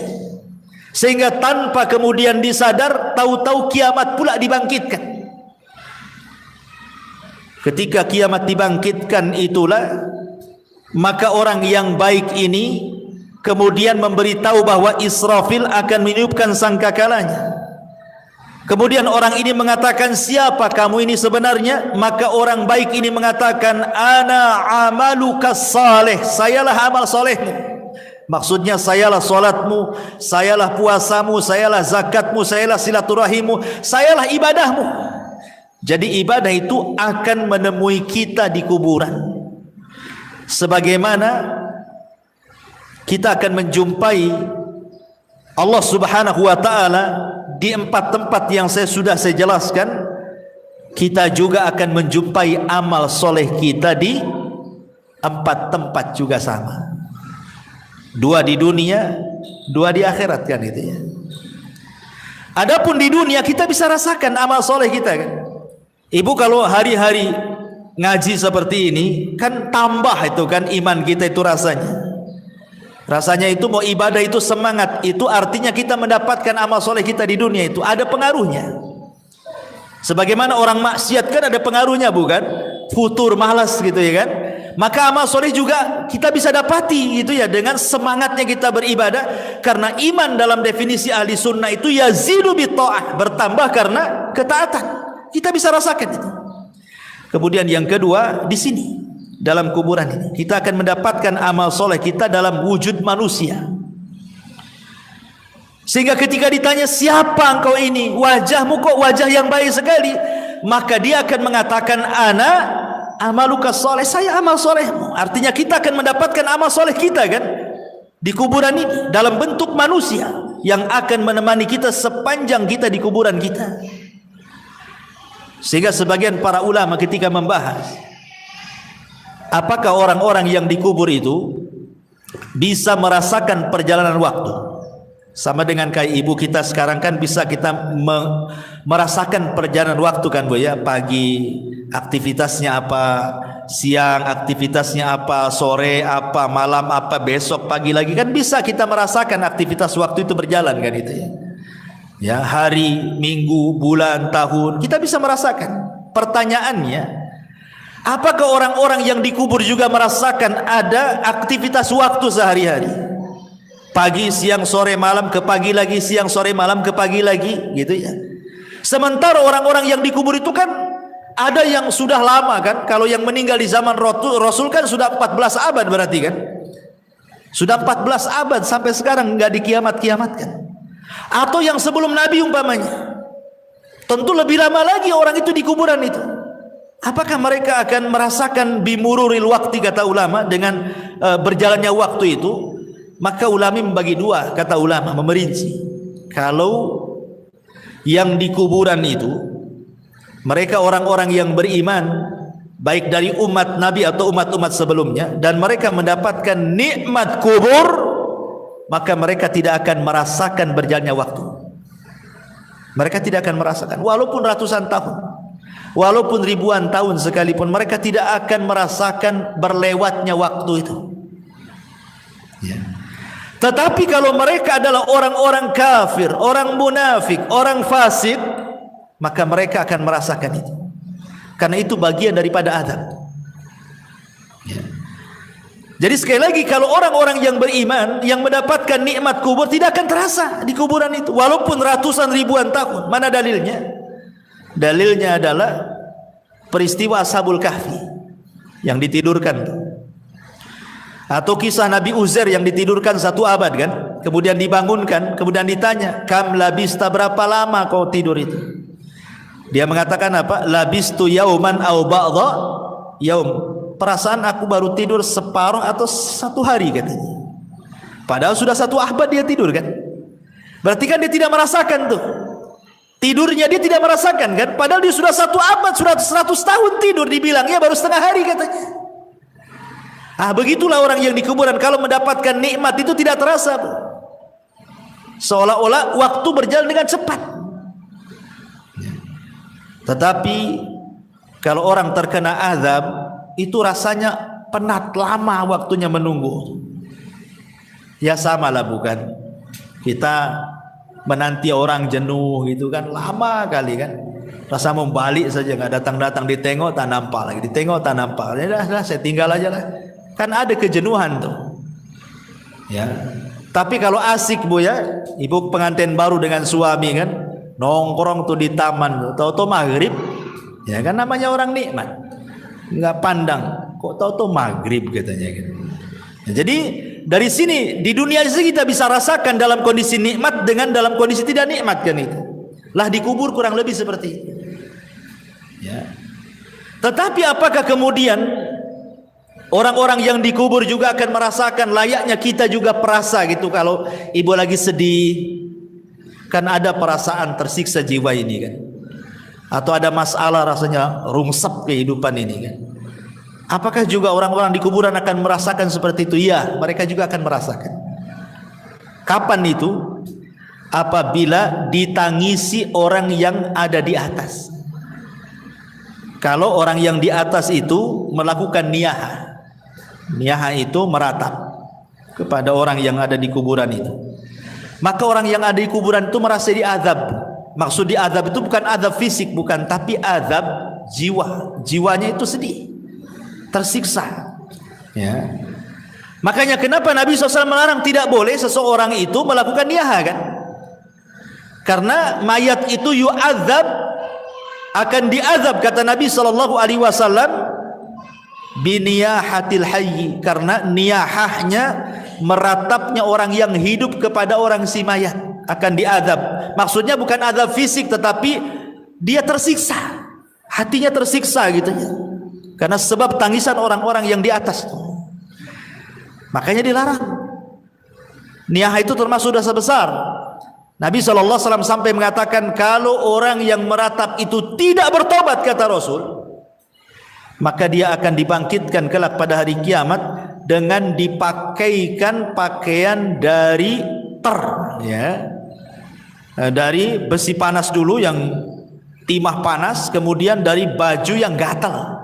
sehingga tanpa kemudian disadar, tahu-tahu kiamat pula dibangkitkan. Ketika kiamat dibangkitkan itulah, maka orang yang baik ini kemudian memberitahu bahwa Israfil akan meniupkan sangkakalanya. Kemudian orang ini mengatakan, siapa kamu ini sebenarnya? Maka orang baik ini mengatakan, ana amalukas saleh, sayalah amal solehmu. Maksudnya sayalah solatmu, sayalah puasamu, sayalah zakatmu, sayalah silaturahimmu, sayalah ibadahmu. Jadi ibadah itu akan menemui kita di kuburan, sebagaimana kita akan menjumpai Allah Subhanahu wa ta'ala di 4 tempat yang saya jelaskan. Kita juga akan menjumpai amal soleh kita di 4 tempat juga sama, 2 di dunia, 2 di akhirat kan itu ya. Adapun di dunia kita bisa rasakan amal soleh kita kan. Ibu kalau hari-hari ngaji seperti ini kan tambah itu kan iman kita itu rasanya itu mau ibadah itu semangat, itu artinya kita mendapatkan amal soleh kita di dunia itu ada pengaruhnya. Sebagaimana orang maksiat kan ada pengaruhnya bukan? Futur, malas gitu ya kan. Maka amal soleh juga kita bisa dapati gitu ya, dengan semangatnya kita beribadah. Karena iman dalam definisi ahli sunnah itu yazidu bitta'ah, bertambah karena ketaatan. Kita bisa rasakan itu. Kemudian yang kedua, di sini dalam kuburan ini kita akan mendapatkan amal soleh kita dalam wujud manusia. Sehingga ketika ditanya, siapa engkau ini? Wajahmu kok wajah yang baik sekali. Maka dia akan mengatakan, ana amalukas soleh, saya amal solehmu. Artinya kita akan mendapatkan amal soleh kita kan di kuburan ini dalam bentuk manusia yang akan menemani kita sepanjang kita di kuburan kita. Sehingga sebagian para ulama ketika membahas apakah orang-orang yang dikubur itu bisa merasakan perjalanan waktu, sama dengan kayak ibu kita sekarang kan bisa kita merasakan perjalanan waktu kan Bu ya, pagi aktivitasnya apa, siang aktivitasnya apa, sore apa, malam apa, besok pagi lagi kan bisa kita merasakan aktivitas waktu itu berjalan kan itu ya. Ya, hari, minggu, bulan, tahun, kita bisa merasakan. Pertanyaannya, apakah orang-orang yang dikubur juga merasakan ada aktivitas waktu sehari-hari? Pagi, siang, sore, malam, ke pagi lagi, siang, sore, malam, ke pagi lagi, gitu ya. Sementara orang-orang yang dikubur itu kan ada yang sudah lama kan. Kalau yang meninggal di zaman Rasul kan sudah 14 abad berarti kan. Sudah 14 abad sampai sekarang nggak dikiamat-kiamatkan. Atau yang sebelum Nabi umpamanya, tentu lebih lama lagi orang itu di kuburan itu. Apakah mereka akan merasakan bimururil waktu, kata ulama, dengan berjalannya waktu itu? Maka ulama membagi dua, kata ulama, memerinci. Kalau yang di kuburan itu mereka orang-orang yang beriman, baik dari umat Nabi atau umat-umat sebelumnya, dan mereka mendapatkan nikmat kubur, maka mereka tidak akan merasakan berjalannya waktu. Mereka tidak akan merasakan, walaupun ratusan tahun, walaupun ribuan tahun sekalipun, mereka tidak akan merasakan berlewatnya waktu itu. Ya. Tetapi kalau mereka adalah orang-orang kafir, orang munafik, orang fasik, maka mereka akan merasakan itu. Karena itu bagian daripada azab. Ya. Jadi sekali lagi, kalau orang-orang yang beriman yang mendapatkan nikmat kubur tidak akan terasa di kuburan itu, walaupun ratusan ribuan tahun. Mana dalilnya? Dalilnya adalah peristiwa Ashabul Kahfi yang ditidurkan, atau kisah Nabi Uzair yang ditidurkan 1 abad kan, kemudian dibangunkan, kemudian ditanya, kam labista, berapa lama kau tidur itu? Dia mengatakan apa? Labistu yauman au ba'dha yaum. Perasaan aku baru tidur separuh atau 1 hari katanya. Padahal sudah 1 abad dia tidur kan. Berarti kan dia tidak merasakan tuh. Tidurnya dia tidak merasakan kan. Padahal dia sudah 1 abad, sudah 100 tahun tidur, dibilangnya baru setengah hari katanya. Begitulah orang yang di kuburan, kalau mendapatkan nikmat itu tidak terasa. Seolah-olah waktu berjalan dengan cepat. Tetapi kalau orang terkena azab, itu rasanya penat, lama waktunya menunggu. Ya samalah bukan? Kita menanti orang jenuh gitu kan, lama kali kan. Rasa mau balik saja, nggak datang-datang, ditengok tak nampak lagi, ditengok tak nampak. Ya dah, saya tinggal aja lah. Kan ada kejenuhan tuh. Ya. Tapi kalau asik bu ya, ibu pengantin baru dengan suami kan, nongkrong tuh di taman, tahu-tahu maghrib, ya kan namanya orang nikmat, nggak pandang, kok tahu-tahu maghrib katanya gitu. Nah, jadi dari sini di dunia ini kita bisa rasakan dalam kondisi nikmat dengan dalam kondisi tidak nikmat kan itu. Lah dikubur kurang lebih seperti itu. Ya. Tetapi apakah kemudian orang-orang yang dikubur juga akan merasakan layaknya kita juga perasa gitu, kalau ibu lagi sedih? Kan ada perasaan tersiksa jiwa ini kan, atau ada masalah rasanya rungsep kehidupan ini kan. Apakah juga orang-orang di kuburan akan merasakan seperti itu? Ya, mereka juga akan merasakan. Kapan itu? Apabila ditangisi orang yang ada di atas. Kalau orang yang di atas itu melakukan niyaha, niyaha itu meratap kepada orang yang ada di kuburan itu, maka orang yang ada di kuburan itu merasa diazab. Maksud diazab itu bukan azab fisik, bukan, tapi azab jiwa. Jiwanya itu sedih, tersiksa. Ya. Makanya kenapa Nabi SAW melarang, tidak boleh seseorang itu melakukan niyaha kan? Karena mayat itu yu'adzab, akan diazab, kata Nabi SAW, biniyahatil hayyi, karena niyahahnya meratapnya orang yang hidup kepada orang si mayat akan diazab. Maksudnya bukan azab fisik, tetapi dia tersiksa, hatinya tersiksa gitu ya, karena sebab tangisan orang-orang yang di atas. Makanya dilarang. Niyah itu termasuk dosa besar. Nabi SAW sampai mengatakan, kalau orang yang meratap itu tidak bertobat, kata Rasul, maka dia akan dibangkitkan kelak pada hari kiamat dengan dipakaikan pakaian dari ya, dari besi panas dulu yang timah panas, kemudian dari baju yang gatal,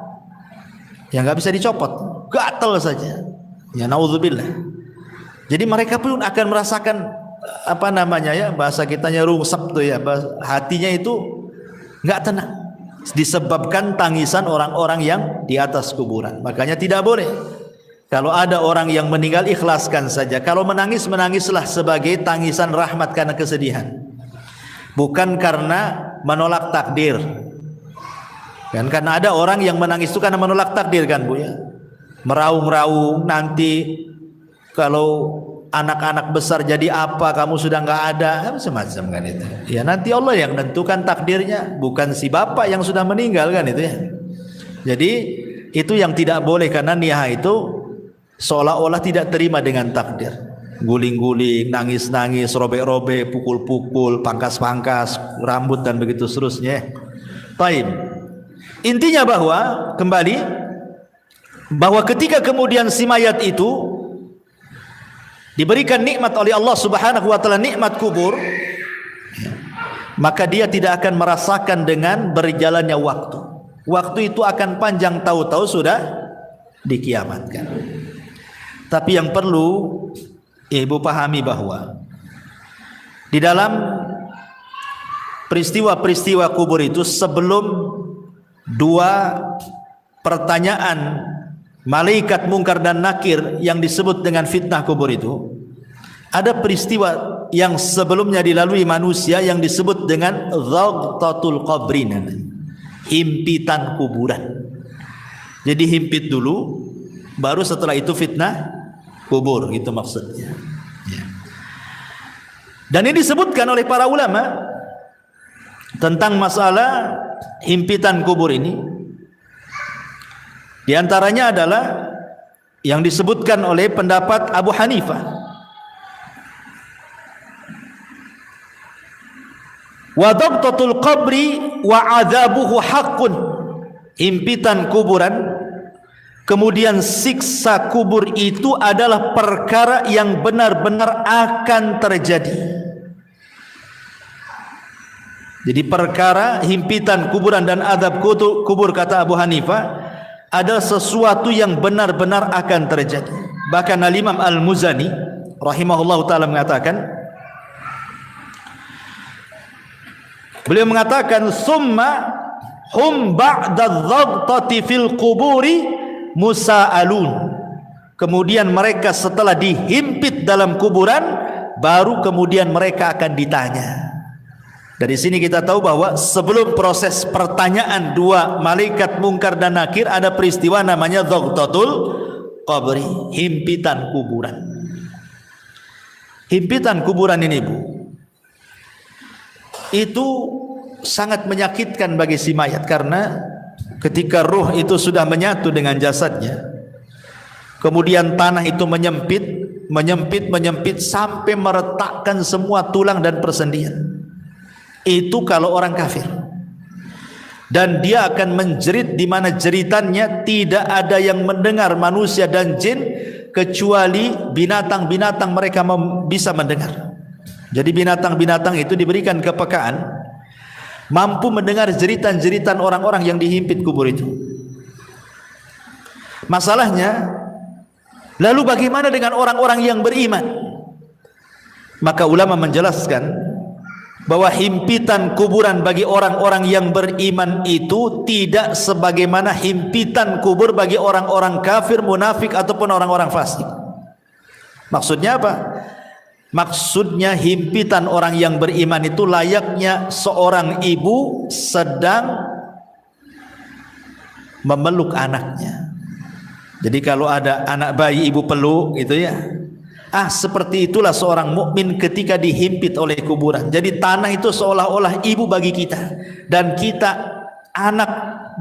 yang nggak bisa dicopot, gatal saja. Ya naudzubillah. Jadi mereka pun akan merasakan apa namanya ya, bahasa kitanya rusak tuh ya, hatinya itu nggak tenang disebabkan tangisan orang-orang yang di atas kuburan. Makanya tidak boleh kalau ada orang yang meninggal, ikhlaskan saja. Kalau menangis, menangislah sebagai tangisan rahmat karena kesedihan, bukan karena menolak takdir. Kan karena ada orang yang menangis itu karena menolak takdir kan Bu ya, meraung-raung nanti kalau anak-anak besar jadi apa, kamu sudah nggak ada, semacam kan itu. Ya nanti Allah yang menentukan takdirnya, bukan si bapak yang sudah meninggal kan itu ya. Jadi itu yang tidak boleh, karena niyah itu seolah-olah tidak terima dengan takdir. Guling-guling, nangis-nangis, robek-robek, pukul-pukul, pangkas-pangkas rambut dan begitu seterusnya. Baik. Intinya bahwa ketika kemudian si mayat itu diberikan nikmat oleh Allah Subhanahu wa taala, nikmat kubur, maka dia tidak akan merasakan dengan berjalannya waktu. Waktu itu akan panjang, tahu-tahu sudah dikiamatkan. Tapi yang perlu Ibu pahami bahwa di dalam peristiwa-peristiwa kubur itu, sebelum dua pertanyaan malaikat mungkar dan nakir yang disebut dengan fitnah kubur itu, ada peristiwa yang sebelumnya dilalui manusia yang disebut dengan dhagtatul qabri, himpitan kuburan. Jadi himpit dulu, baru setelah itu fitnah kubur, gitu maksudnya ya. Dan ini disebutkan oleh para ulama tentang masalah himpitan kubur ini. Di antaranya adalah yang disebutkan oleh pendapat Abu Hanifah. Wa dhagtatul qabri wa adzabuhu haqqun. Himpitan kuburan, kemudian siksa kubur itu adalah perkara yang benar-benar akan terjadi. Jadi perkara himpitan kuburan dan azab kubur, kata Abu Hanifah, ada sesuatu yang benar-benar akan terjadi. Bahkan Al-Imam Al-Muzani rahimahullah ta'ala mengatakan, beliau mengatakan, summa hum ba'da dhagtati fil kuburi musa'alun. Kemudian mereka setelah dihimpit dalam kuburan, baru kemudian mereka akan ditanya. Dari sini kita tahu bahwa sebelum proses pertanyaan dua malaikat mungkar dan nakir, ada peristiwa namanya dhagtatul qabri, himpitan kuburan. Himpitan kuburan ini Bu, itu sangat menyakitkan bagi si mayat, karena ketika ruh itu sudah menyatu dengan jasadnya, kemudian tanah itu menyempit sampai meretakkan semua tulang dan persendian. Itu kalau orang kafir, dan dia akan menjerit di mana jeritannya tidak ada yang mendengar, manusia dan jin, kecuali binatang-binatang mereka bisa mendengar. Jadi binatang-binatang itu diberikan kepekaan, mampu mendengar jeritan-jeritan orang-orang yang dihimpit kubur itu. Masalahnya, lalu bagaimana dengan orang-orang yang beriman? Maka ulama menjelaskan bahwa himpitan kuburan bagi orang-orang yang beriman itu tidak sebagaimana himpitan kubur bagi orang-orang kafir, munafik ataupun orang-orang fasik. Maksudnya apa? Maksudnya himpitan orang yang beriman itu layaknya seorang ibu sedang memeluk anaknya. Jadi kalau ada anak bayi ibu peluk gitu ya, seperti itulah seorang mukmin ketika dihimpit oleh kuburan. Jadi tanah itu seolah-olah ibu bagi kita, dan kita anak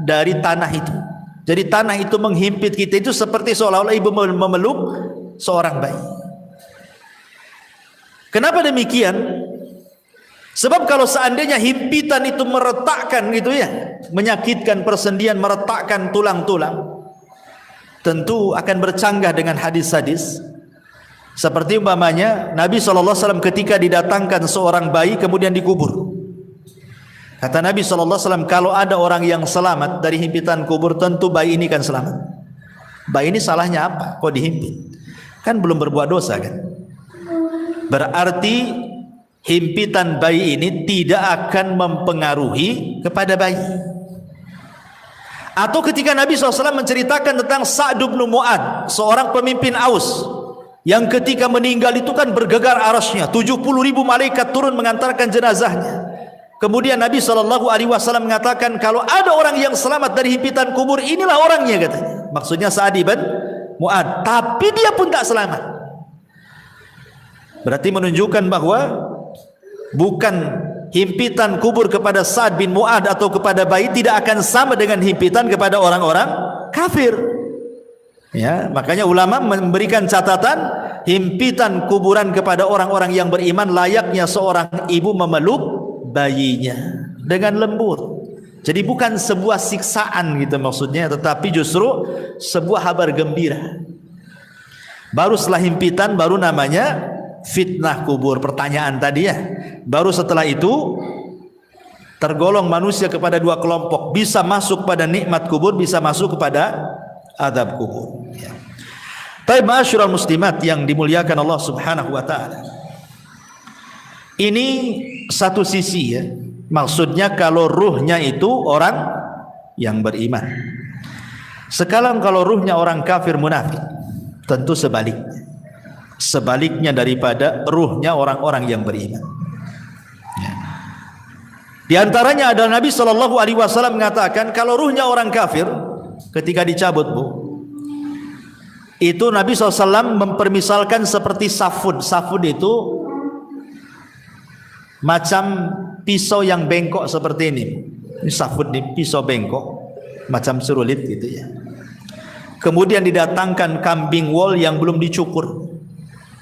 dari tanah itu. Jadi tanah itu menghimpit kita itu seperti seolah-olah ibu memeluk seorang bayi. Kenapa demikian? Sebab kalau seandainya himpitan itu meretakkan gitu ya, menyakitkan persendian, meretakkan tulang-tulang, tentu akan bercanggah dengan hadis-hadis. Seperti umpamanya Nabi SAW ketika didatangkan seorang bayi kemudian dikubur, kata Nabi SAW, kalau ada orang yang selamat dari himpitan kubur, tentu bayi ini kan selamat. Bayi ini salahnya apa? Kok dihimpit? Kan belum berbuat dosa kan? berarti himpitan bayi ini tidak akan mempengaruhi kepada bayi. Atau ketika Nabi SAW menceritakan tentang Sa'd bin Mu'adz, seorang pemimpin Aus, yang ketika meninggal itu kan bergegar arasnya, 70.000 malaikat turun mengantarkan jenazahnya. Kemudian Nabi SAW mengatakan, kalau ada orang yang selamat dari himpitan kubur, inilah orangnya, katanya. Maksudnya Sa'd bin Mu'adz. Tapi dia pun tak selamat. Berarti menunjukkan bahwa bukan himpitan kubur kepada Sa'd bin Mu'adz atau kepada bayi tidak akan sama dengan himpitan kepada orang-orang kafir. Ya, makanya ulama memberikan catatan, himpitan kuburan kepada orang-orang yang beriman layaknya seorang ibu memeluk bayinya dengan lembut. Jadi bukan sebuah siksaan gitu maksudnya, tetapi justru sebuah kabar gembira. Baru setelah himpitan baru namanya fitnah kubur, pertanyaan tadi ya. Baru setelah itu tergolong manusia kepada dua kelompok, bisa masuk pada nikmat kubur, bisa masuk kepada azab kubur. Ya. Tapi ma'asyiral muslimat yang dimuliakan Allah Subhanahu wa taala. Ini satu sisi ya. Maksudnya kalau ruhnya itu orang yang beriman. Sekarang kalau ruhnya orang kafir munafik, tentu sebaliknya. Sebaliknya daripada ruhnya orang-orang yang beriman. Ya. Di antaranya adalah Nabi SAW mengatakan kalau ruhnya orang kafir ketika dicabut, Bu, itu Nabi SAW mempermisalkan seperti safud. Safud itu macam pisau yang bengkok seperti ini. Ini safud, ini pisau bengkok macam serulit gitu ya. Kemudian didatangkan kambing wol yang belum dicukur.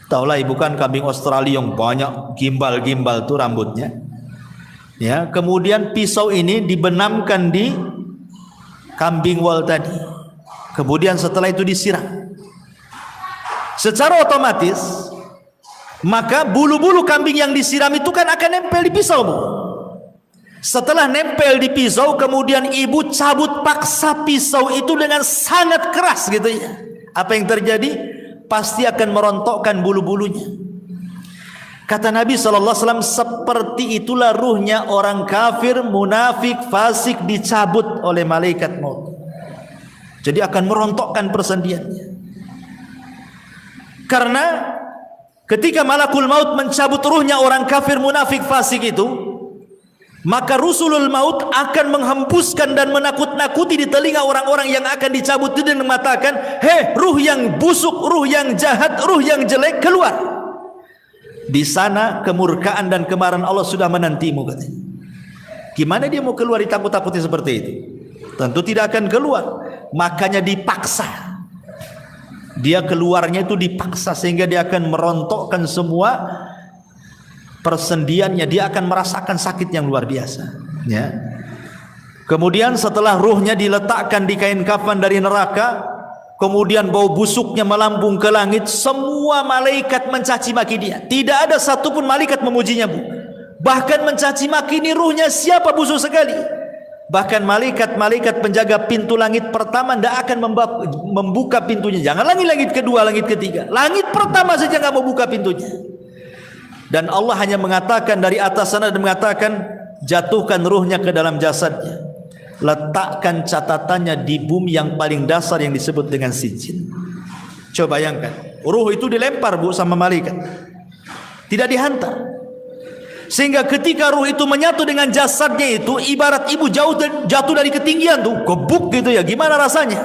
Taulah ibu kan kambing Australia yang banyak gimbal-gimbal tuh rambutnya. Ya, kemudian pisau ini dibenamkan di kambing wol tadi. Kemudian setelah itu disiram. Secara otomatis maka bulu-bulu kambing yang disiram itu kan akan nempel di pisau, Bu. Setelah nempel di pisau, kemudian ibu cabut paksa pisau itu dengan sangat keras gitu ya. Apa yang terjadi? Pasti akan merontokkan bulu-bulunya. Kata Nabi SAW, seperti itulah ruhnya orang kafir, munafik, fasik dicabut oleh malaikat maut. Jadi akan merontokkan persendiannya. Karena ketika malakul maut mencabut ruhnya orang kafir, munafik, fasik itu, maka Rusulul Maut akan menghembuskan dan menakut-nakuti di telinga orang-orang yang akan dicabut itu dan mengatakan, hei ruh yang busuk, ruh yang jahat, ruh yang jelek, keluar. Di sana kemurkaan dan kemarahan Allah sudah menantimu, katanya. Gimana dia mau keluar ditakut-takuti seperti itu? Tentu tidak akan keluar. Makanya dipaksa. Dia keluarnya itu dipaksa sehingga dia akan merontokkan semua persendiannya, dia akan merasakan sakit yang luar biasa ya. Kemudian setelah ruhnya diletakkan di kain kafan dari neraka, kemudian bau busuknya melambung ke langit, semua malaikat mencaci maki dia. Tidak ada satupun malaikat memujinya, Bu. Bahkan mencaci maki, ini ruhnya siapa busuk sekali. Bahkan malaikat-malaikat penjaga pintu langit pertama tidak akan membuka pintunya. Jangan langit kedua, langit ketiga. Langit pertama saja nggak mau buka pintunya. Dan Allah hanya mengatakan dari atas sana dan mengatakan, jatuhkan ruhnya ke dalam jasadnya, letakkan catatannya di bumi yang paling dasar yang disebut dengan sijin. Coba bayangkan, ruh itu dilempar, Bu, sama malaikat, tidak dihantar. Sehingga ketika ruh itu menyatu dengan jasadnya itu, ibarat ibu jatuh dari ketinggian tuh, gebuk gitu ya, gimana rasanya?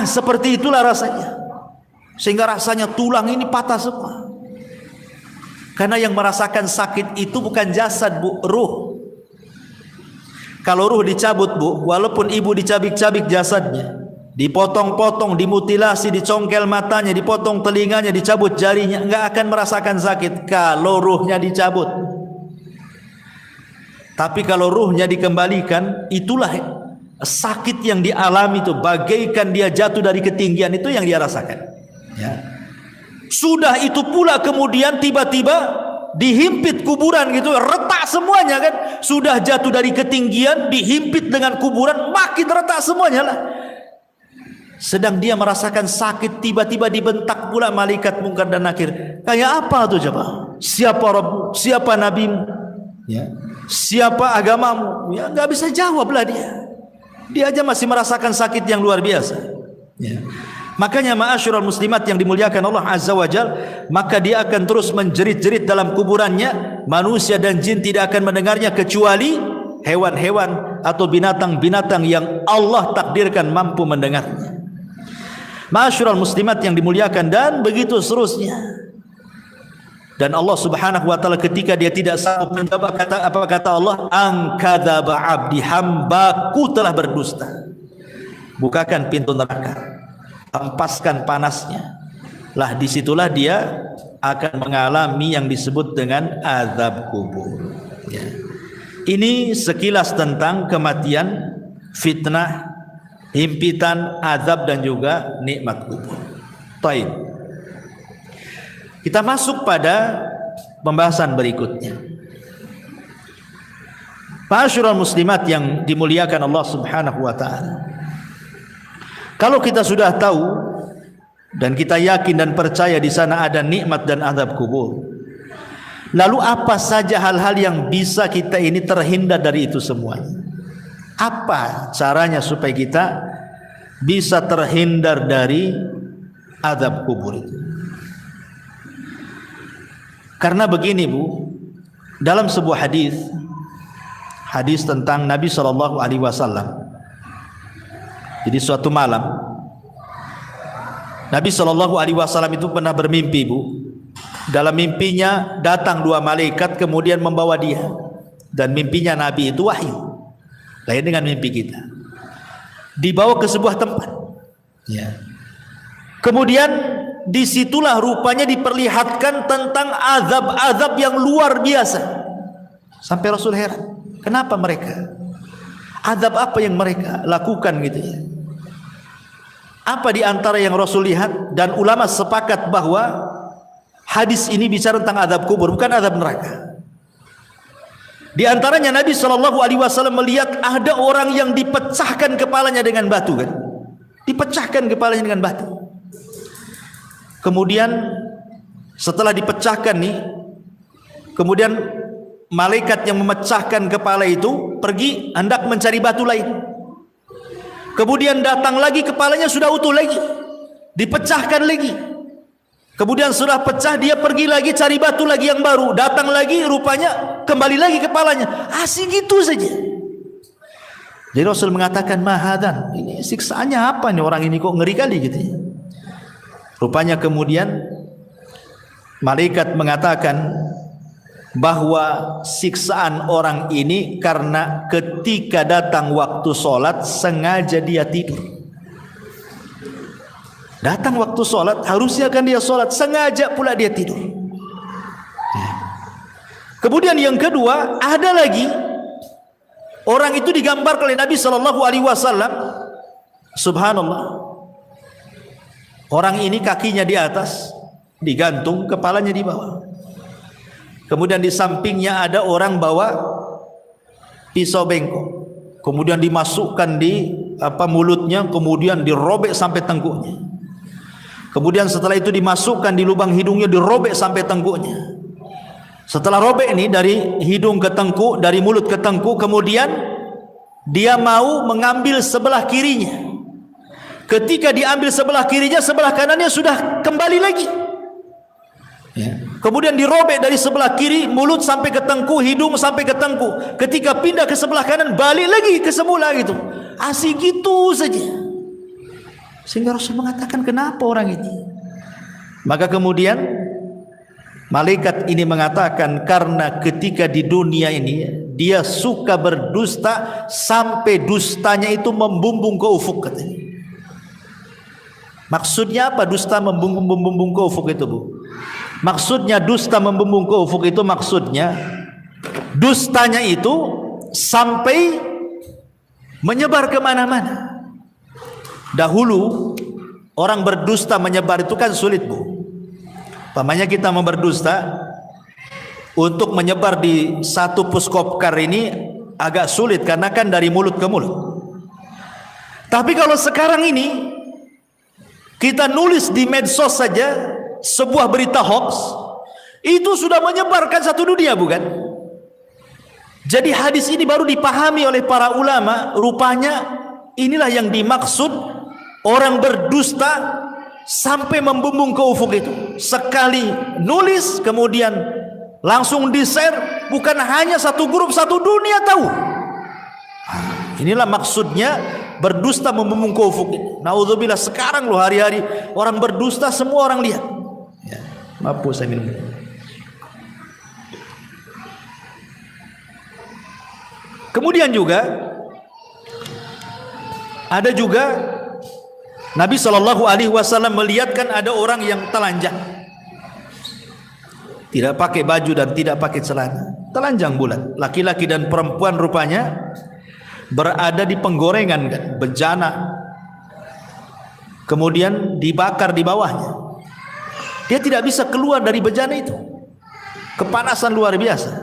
Seperti itulah rasanya. Sehingga rasanya tulang ini patah semua. Karena yang merasakan sakit itu bukan jasad, Bu, ruh. Kalau ruh dicabut, Bu, walaupun ibu dicabik-cabik jasadnya, dipotong-potong, dimutilasi, dicongkel matanya, dipotong telinganya, dicabut jarinya, enggak akan merasakan sakit kalau ruhnya dicabut. Tapi kalau ruhnya dikembalikan, itulah sakit yang dialami itu, bagaikan dia jatuh dari ketinggian, itu yang dia rasakan ya. Sudah itu pula kemudian tiba-tiba dihimpit kuburan gitu, retak semuanya kan. Sudah jatuh dari ketinggian, dihimpit dengan kuburan, makin retak semuanya lah. sedang dia merasakan sakit, tiba-tiba dibentak pula malaikat Munkar dan Nakir. Kayak apa tuh coba? Siapa Rabb? Siapa nabimu? Ya. Siapa agamamu? Ya, nggak bisa jawablah dia. Dia aja masih merasakan sakit yang luar biasa. Ya. Makanya ma'asyiral muslimat yang dimuliakan Allah Azza wa Jal, maka dia akan terus menjerit-jerit dalam kuburannya. Manusia dan jin tidak akan mendengarnya kecuali hewan-hewan atau binatang-binatang yang Allah takdirkan mampu mendengarnya. Ma'asyiral muslimat yang dimuliakan, dan begitu seterusnya. Dan Allah Subhanahu wa taala ketika dia tidak sanggup menjawab, apa kata Allah? An kadzaba 'abdi, hambaku telah berdusta. Bukakan pintu neraka, hempaskan panasnya. Lah disitulah dia akan mengalami yang disebut dengan azab kubur. Ya. Ini sekilas tentang kematian, fitnah, himpitan, azab dan juga nikmat kubur. Baik. Kita masuk pada pembahasan berikutnya. Ma'asyiral muslimat yang dimuliakan Allah Subhanahu wa taala. Kalau kita sudah tahu dan kita yakin dan percaya di sana ada nikmat dan azab kubur, lalu apa saja hal-hal yang bisa kita ini terhindar dari itu semuanya? Apa caranya supaya kita bisa terhindar dari azab kubur itu? Karena begini Bu, dalam sebuah hadis tentang Nabi SAW. Jadi suatu malam Nabi SAW itu pernah bermimpi Bu. Dalam mimpinya datang dua malaikat kemudian membawa dia. Dan mimpinya Nabi itu wahyu, lain dengan mimpi kita. Dibawa ke sebuah tempat. Ya. Kemudian disitulah rupanya diperlihatkan tentang azab-azab yang luar biasa. Sampai Rasul heran, kenapa mereka? Azab apa yang mereka lakukan gitu ya? Apa di antara yang Rasul lihat? Dan ulama sepakat bahwa hadis ini bicara tentang azab kubur, bukan azab neraka. Di antaranya Nabi SAW melihat ada orang yang dipecahkan kepalanya dengan batu kan? Dipecahkan kepalanya dengan batu. Kemudian setelah dipecahkan nih, kemudian malaikat yang memecahkan kepala itu pergi hendak mencari batu lain. Kemudian datang lagi, kepalanya sudah utuh lagi, dipecahkan lagi. Kemudian sudah pecah, dia pergi lagi cari batu lagi yang baru, datang lagi, rupanya kembali lagi kepalanya. Asik gitu saja. Jadi Rasul mengatakan, mahadan, ini siksaannya apa nih orang ini, kok ngeri kali gitu ya. Rupanya kemudian malaikat mengatakan bahwa siksaan orang ini karena ketika datang waktu sholat sengaja dia tidur. Datang waktu sholat, harusnya kan dia sholat, sengaja pula dia tidur. Kemudian yang kedua, ada lagi orang itu digambarkan oleh Nabi SAW. Subhanallah, orang ini kakinya di atas digantung, kepalanya di bawah. Kemudian di sampingnya ada orang bawa pisau bengkok, kemudian dimasukkan di mulutnya, kemudian dirobek sampai tengkuknya. Kemudian setelah itu dimasukkan di lubang hidungnya, dirobek sampai tengkuknya. Setelah robek ini dari hidung ke tengkuk, dari mulut ke tengkuk, kemudian dia mau mengambil sebelah kirinya. Ketika diambil sebelah kirinya, sebelah kanannya sudah kembali lagi. Ya. Kemudian dirobek dari sebelah kiri, mulut sampai ke tengkuk, hidung sampai ke tengkuk. Ketika pindah ke sebelah kanan, balik lagi ke semula gitu. Asik gitu saja. Sehingga Rasul mengatakan, kenapa orang ini? Maka kemudian malaikat ini mengatakan, karena ketika di dunia ini dia suka berdusta sampai dustanya itu membumbung ke ufuk katanya. Maksudnya apa dusta membumbung ke ufuk itu Bu? Maksudnya dusta membumbung ke ufuk itu maksudnya dustanya itu sampai menyebar kemana-mana. Dahulu orang berdusta menyebar itu kan sulit Bu. Pamannya kita mau berdusta, untuk menyebar di satu puskopkar ini agak sulit karena kan dari mulut ke mulut. Tapi kalau sekarang ini Kita nulis di medsos saja sebuah berita hoax, itu sudah menyebarkan satu dunia, bukan? Jadi hadis ini baru dipahami oleh para ulama, rupanya inilah yang dimaksud orang berdusta sampai membumbung ke ufuk itu. Sekali nulis kemudian langsung di-share, bukan hanya satu grup, satu dunia tahu. Inilah maksudnya berdusta membumbung ke ufuk ini. Naudzubillah, sekarang loh hari-hari orang berdusta semua orang lihat. Ya, maaf saya minum. Kemudian juga ada juga Nabi SAW melihatkan ada orang yang telanjang, tidak pakai baju dan tidak pakai celana, telanjang bulat, laki-laki dan perempuan rupanya berada di penggorengan kan, bejana, kemudian dibakar di bawahnya. Dia tidak bisa keluar dari bejana itu, kepanasan luar biasa.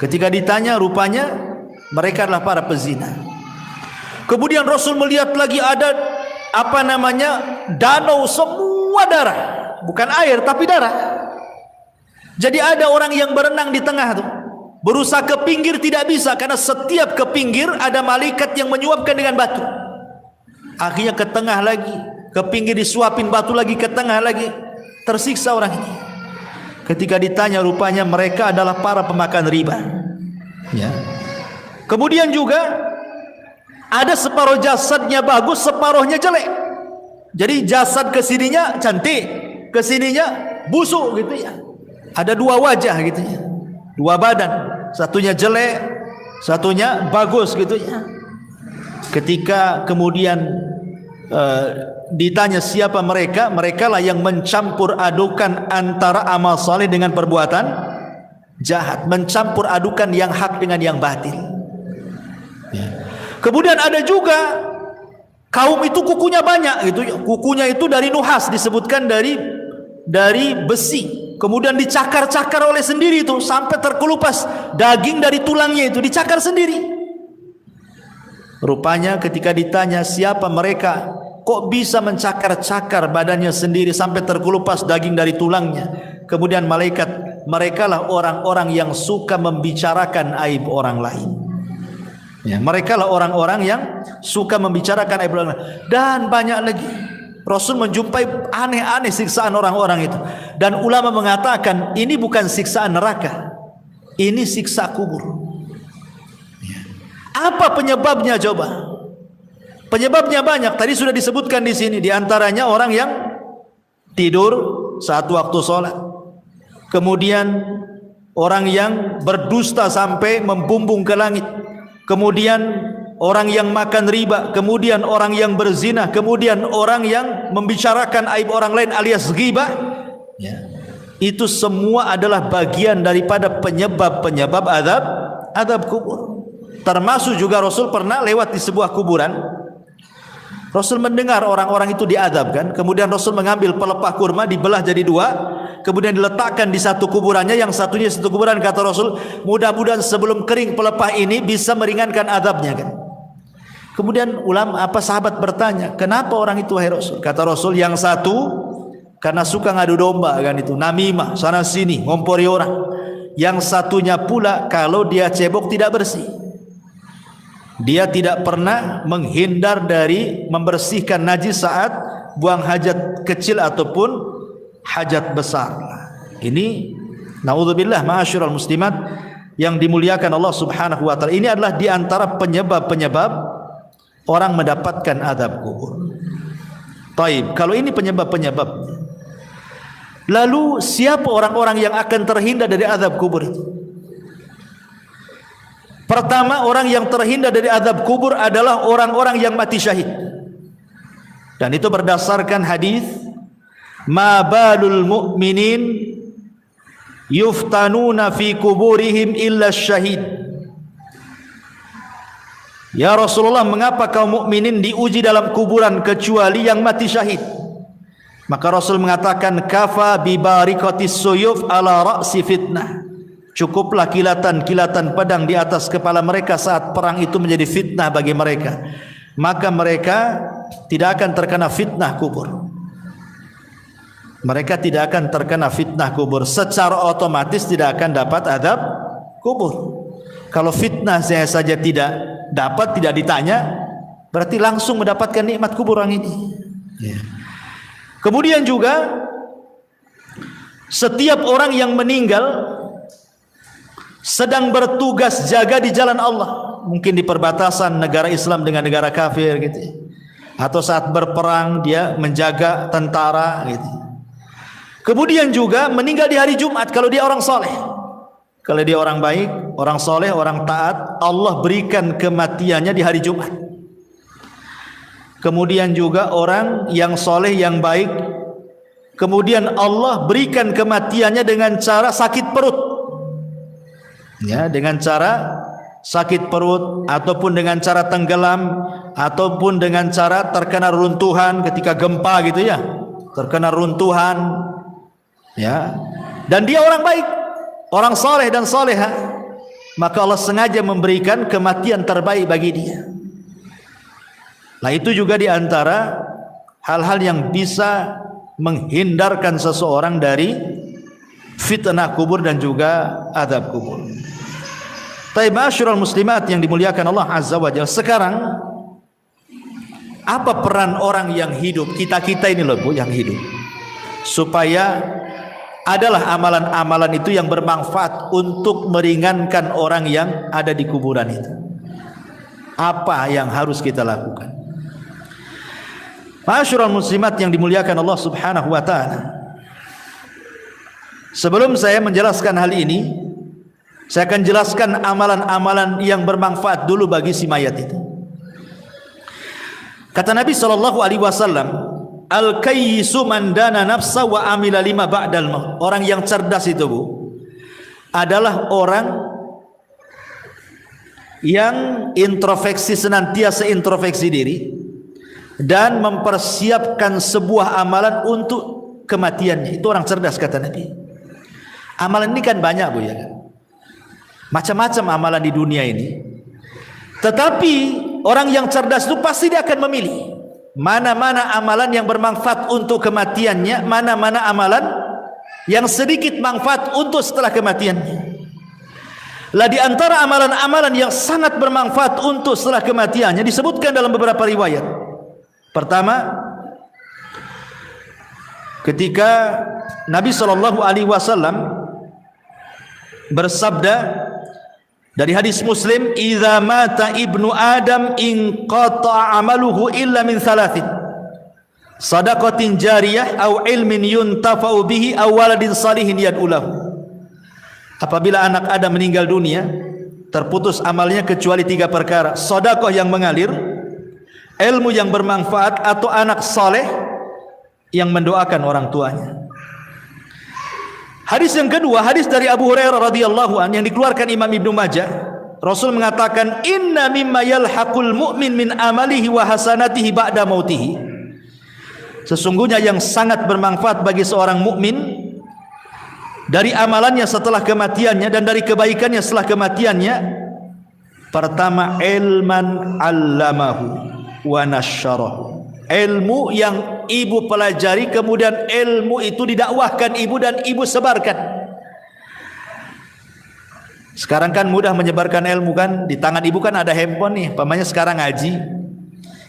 Ketika ditanya, rupanya mereka adalah para pezina. Kemudian Rasul melihat lagi ada danau semua darah, bukan air tapi darah. Jadi ada orang yang berenang di tengah itu, berusaha ke pinggir tidak bisa, karena setiap ke pinggir ada malaikat yang menyuapkan dengan batu. Akhirnya ke tengah lagi, ke pinggir disuapin batu lagi, ke tengah lagi, tersiksa orang ini. Ketika ditanya, rupanya mereka adalah para pemakan riba. Ya. Kemudian juga ada separuh jasadnya bagus, separuhnya jelek. Jadi jasad kesininya cantik, kesininya busuk gitu ya. Ada dua wajah gitu ya, dua badan, satunya jelek, satunya bagus gitu ya. Ketika kemudian ditanya siapa mereka, mereka lah yang mencampur adukan antara amal saleh dengan perbuatan jahat, mencampur adukan yang hak dengan yang batil. Ya. Kemudian ada juga kaum itu kukunya banyak gitu, kukunya itu dari nuhas, disebutkan dari besi. Kemudian dicakar-cakar oleh sendiri itu sampai terkelupas daging dari tulangnya itu dicakar sendiri. Rupanya ketika ditanya siapa mereka, kok bisa mencakar-cakar badannya sendiri sampai terkelupas daging dari tulangnya. Kemudian malaikat, merekalah orang-orang yang suka membicarakan aib orang lain. Ya, merekalah orang-orang yang suka membicarakan aib orang lain. Dan banyak lagi. Rasul menjumpai aneh-aneh siksaan orang-orang itu. Dan ulama mengatakan ini bukan siksaan neraka, ini siksa kubur. Apa penyebabnya coba? Penyebabnya banyak. Tadi sudah disebutkan di sini. Di antaranya orang yang tidur saat waktu sholat. Kemudian orang yang berdusta sampai membumbung ke langit. Kemudian orang yang makan riba, kemudian orang yang berzina, kemudian orang yang membicarakan aib orang lain alias ghibah. Ya. Itu semua adalah bagian daripada penyebab-penyebab azab kubur. Termasuk juga Rasul pernah lewat di sebuah kuburan. Rasul mendengar orang-orang itu diazabkan. Kemudian Rasul mengambil pelepah kurma, dibelah jadi dua, kemudian diletakkan di satu kuburannya, yang satunya satu kuburan. Kata Rasul, mudah-mudahan sebelum kering pelepah ini bisa meringankan azabnya kan. Kemudian sahabat bertanya, kenapa orang itu wahai Rasul? Kata Rasul, yang satu karena suka ngadu domba kan, itu namimah, sana sini ngompori orang. Yang satunya pula kalau dia cebok tidak bersih, dia tidak pernah menghindar dari membersihkan najis saat buang hajat kecil ataupun hajat besar. Ini naudzubillah ma'asyiral muslimat yang dimuliakan Allah Subhanahu wa taala. Ini adalah di antara penyebab-penyebab orang mendapatkan azab kubur. Taib, kalau ini penyebab-penyebabnya, lalu siapa orang-orang yang akan terhindar dari azab kubur itu? Pertama, orang yang terhindar dari azab kubur adalah orang-orang yang mati syahid. Dan itu berdasarkan hadis, ma balul mu'minin yuftanuna fi kuburihim illa syahid. Ya Rasulullah, mengapa kaum mukminin diuji dalam kuburan kecuali yang mati syahid? Maka Rasul mengatakan, kafa bi barikatis suyuf ala ra'si fitnah. Cukuplah kilatan-kilatan pedang di atas kepala mereka saat perang itu menjadi fitnah bagi mereka. Maka mereka tidak akan terkena fitnah kubur. Mereka tidak akan terkena fitnah kubur. Secara otomatis tidak akan dapat azab kubur. Kalau fitnah saya saja tidak dapat, tidak ditanya, berarti langsung mendapatkan nikmat kubur orang ini. Kemudian juga setiap orang yang meninggal sedang bertugas jaga di jalan Allah, mungkin di perbatasan negara Islam dengan negara kafir gitu, atau saat berperang dia menjaga tentara gitu. Kemudian juga meninggal di hari Jumat kalau dia orang soleh. Kalau dia orang baik, orang soleh, orang taat, Allah berikan kematiannya di hari Jumat. Kemudian juga orang yang soleh, yang baik, kemudian Allah berikan kematiannya dengan cara sakit perut. Ya, dengan cara sakit perut, ataupun dengan cara tenggelam, ataupun dengan cara terkena runtuhan ketika gempa gitu ya, terkena runtuhan. Ya, dan dia orang baik, orang soleh dan soleha, maka Allah sengaja memberikan kematian terbaik bagi dia. Nah, itu juga diantara hal-hal yang bisa menghindarkan seseorang dari fitnah kubur dan juga azab kubur. Taib ma'asyiral muslimat yang dimuliakan Allah Azza wa Jalla. Sekarang apa peran orang yang hidup, kita-kita ini loh Bu, yang hidup, supaya adalah amalan-amalan itu yang bermanfaat untuk meringankan orang yang ada di kuburan itu. Apa yang harus kita lakukan? Ma'asyiral muslimat yang dimuliakan Allah Subhanahu wa taala. Sebelum saya menjelaskan hal ini, saya akan jelaskan amalan-amalan yang bermanfaat dulu bagi si mayat itu. Kata Nabi sallallahu alaihi wasallam, al-kayyisu man dana nafsa wa amila lima ba'dal maut. Orang yang cerdas itu Bu, adalah orang yang introspeksi, senantiasa introspeksi diri dan mempersiapkan sebuah amalan untuk kematiannya. Itu orang cerdas kata Nabi. Amalan ini kan banyak Bu ya kan? Macam-macam amalan di dunia ini. Tetapi orang yang cerdas itu pasti dia akan memilih mana-mana amalan yang bermanfaat untuk kematiannya, mana-mana amalan yang sedikit manfaat untuk setelah kematiannya. Lah di antara amalan-amalan yang sangat bermanfaat untuk setelah kematiannya disebutkan dalam beberapa riwayat. Pertama, ketika Nabi SAW bersabda dari hadis Muslim, "Idza mata ibnu Adam inqata'a amaluhu illa min thalathin. Shadaqatin jariyah aw ilmin yuntafa'u bihi aw waladin salihin yad'u lahu." Apabila anak Adam meninggal dunia, terputus amalnya kecuali 3 perkara: sedekah yang mengalir, ilmu yang bermanfaat, atau anak saleh yang mendoakan orang tuanya. Hadis yang kedua, hadis dari Abu Hurairah radhiyallahu anhu yang dikeluarkan Imam Ibnu Majah. Rasul mengatakan, "Inna mimma yalhaqul mu'min min amalihi wa hasanatihi ba'da mautihi." Sesungguhnya yang sangat bermanfaat bagi seorang mukmin dari amalannya setelah kematiannya dan dari kebaikannya setelah kematiannya, pertama, ilman 'allamahu wa nasyarahu. Ilmu yang ibu pelajari, kemudian ilmu itu didakwahkan ibu dan ibu sebarkan. Sekarang kan mudah menyebarkan ilmu kan, di tangan ibu kan ada handphone nih, pamannya sekarang ngaji,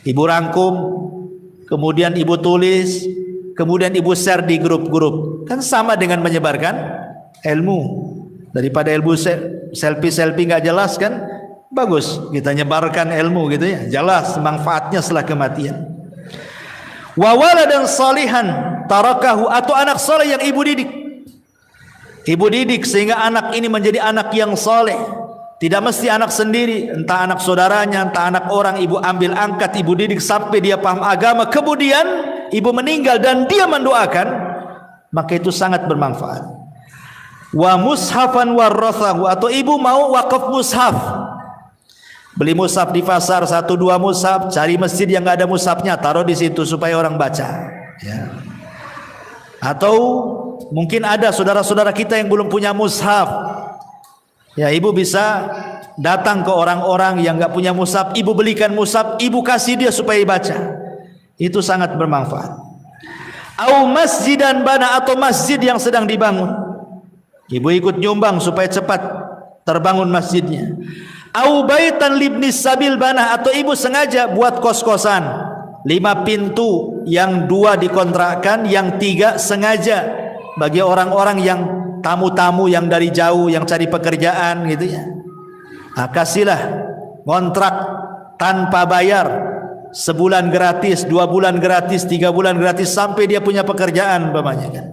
ibu rangkum, kemudian ibu tulis, kemudian ibu share di grup-grup, kan sama dengan menyebarkan ilmu. Daripada ilmu selfie nggak jelas kan, bagus kita nyebarkan ilmu gitu ya, jelas manfaatnya setelah kematian. Wa waladan salihan tarakahu, atau anak saleh yang ibu didik. Ibu didik sehingga anak ini menjadi anak yang saleh. Tidak mesti anak sendiri, entah anak saudaranya, entah anak orang, ibu ambil angkat, ibu didik sampai dia paham agama, kemudian ibu meninggal dan dia mendoakan, maka itu sangat bermanfaat. Wa mushafan warathahu, atau ibu mau wakaf mushaf. Beli mushaf di pasar 1-2 mushaf, cari masjid yang nggak ada mushafnya, taruh di situ supaya orang baca. Ya. Atau mungkin ada saudara-saudara kita yang belum punya mushaf. Ya, ibu bisa datang ke orang-orang yang nggak punya mushaf, ibu belikan mushaf, ibu kasih dia supaya baca. Itu sangat bermanfaat. Au masjidan bana, atau masjid yang sedang dibangun, ibu ikut nyumbang supaya cepat terbangun masjidnya. Au baitan libnis sabil bana, atau ibu sengaja buat kos-kosan 5 pintu, yang 2 dikontrakkan, yang 3 sengaja bagi orang-orang yang tamu-tamu yang dari jauh yang cari pekerjaan gitu ya. Nah, kasihlah kontrak tanpa bayar, sebulan gratis, 2 bulan gratis, 3 bulan gratis, sampai dia punya pekerjaan umpamanya kan.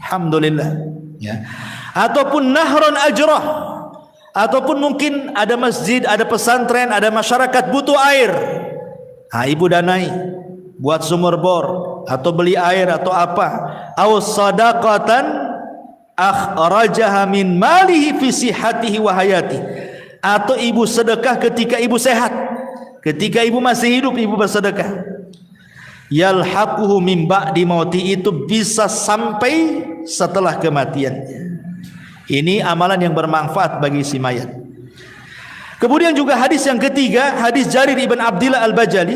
Alhamdulillah ya. Ataupun nahron ajrah, ataupun mungkin ada masjid, ada pesantren, ada masyarakat butuh air. Nah, ibu danai buat sumur bor atau beli air atau apa. Aw sadaqatan akhrajaha min malihi fi sihhatihi wa hayati, atau ibu sedekah ketika ibu sehat, ketika ibu masih hidup ibu bersedekah. Yalhaquhu min ba'di mauti, itu bisa sampai setelah kematiannya. Ini amalan yang bermanfaat bagi si mayat. Kemudian juga hadis yang ketiga, hadis Jarir ibn Abdillah al-Bajali.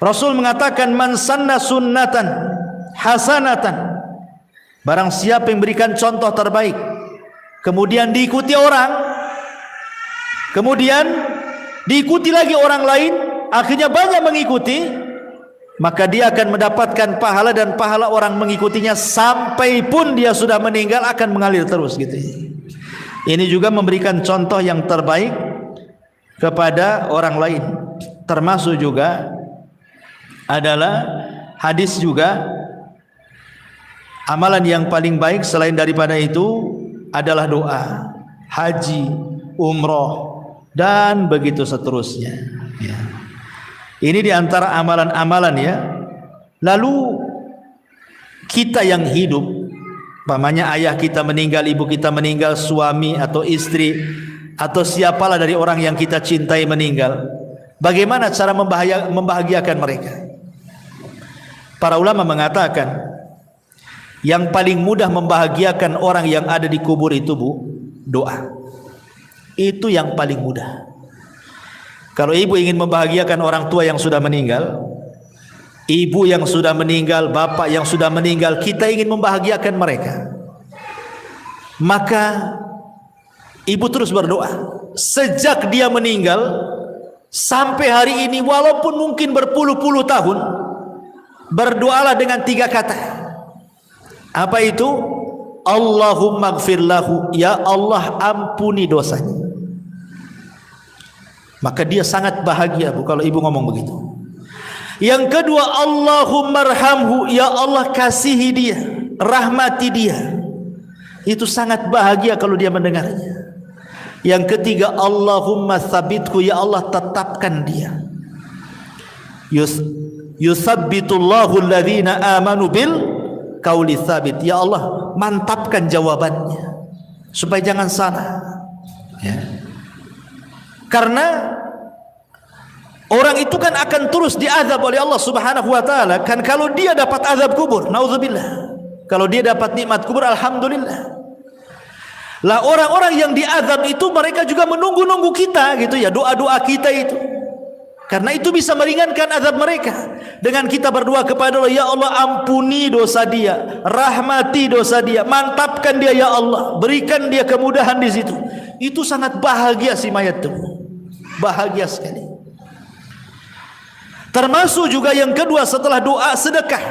Rasul mengatakan, man sanna sunnatan hasanatan, barang siapa yang berikan contoh terbaik, kemudian diikuti orang, kemudian diikuti lagi orang lain, akhirnya banyak mengikuti, maka dia akan mendapatkan pahala, dan pahala orang mengikutinya sampai pun dia sudah meninggal akan mengalir terus gitu. Ini juga memberikan contoh yang terbaik kepada orang lain. Termasuk juga adalah hadis juga, amalan yang paling baik selain daripada itu adalah doa, haji, umroh, dan begitu seterusnya ya. Ini diantara amalan-amalan ya. Lalu kita yang hidup, umpamanya ayah kita meninggal, ibu kita meninggal, suami atau istri atau siapalah dari orang yang kita cintai meninggal, bagaimana cara membahagiakan mereka? Para ulama mengatakan, yang paling mudah membahagiakan orang yang ada di kubur itu doa. Itu yang paling mudah. Kalau ibu ingin membahagiakan orang tua yang sudah meninggal, ibu yang sudah meninggal, bapak yang sudah meninggal, kita ingin membahagiakan mereka, maka ibu terus berdoa sejak dia meninggal sampai hari ini, walaupun mungkin berpuluh-puluh tahun. Berdoalah dengan 3 kata. Apa itu? Allahumma gfir lahu, ya Allah ampuni dosanya. Maka dia sangat bahagia bu kalau ibu ngomong begitu. Yang kedua, Allahumma arhamhu, ya Allah kasihi dia, rahmati dia. Itu sangat bahagia kalau dia mendengarnya. Yang ketiga, Allahumma tsabithu, ya Allah tetapkan dia. Yutsabbitullahu alladhina amanu bil qauli tsabit, ya Allah mantapkan jawabannya supaya jangan salah ya. Karena orang itu kan akan terus diazab oleh Allah Subhanahu wa taala kan. Kalau dia dapat azab kubur, naudzubillah. Kalau dia dapat nikmat kubur, alhamdulillah. Lah orang-orang yang diazab itu mereka juga menunggu-nunggu kita gitu ya, doa-doa kita itu. Karena itu bisa meringankan azab mereka. Dengan kita berdoa kepada Allah, ya Allah ampuni dosa dia, rahmati dosa dia, mantapkan dia ya Allah, berikan dia kemudahan di situ. Itu sangat bahagia si mayat itu. Bahagia sekali. Termasuk juga yang kedua setelah doa, sedekah.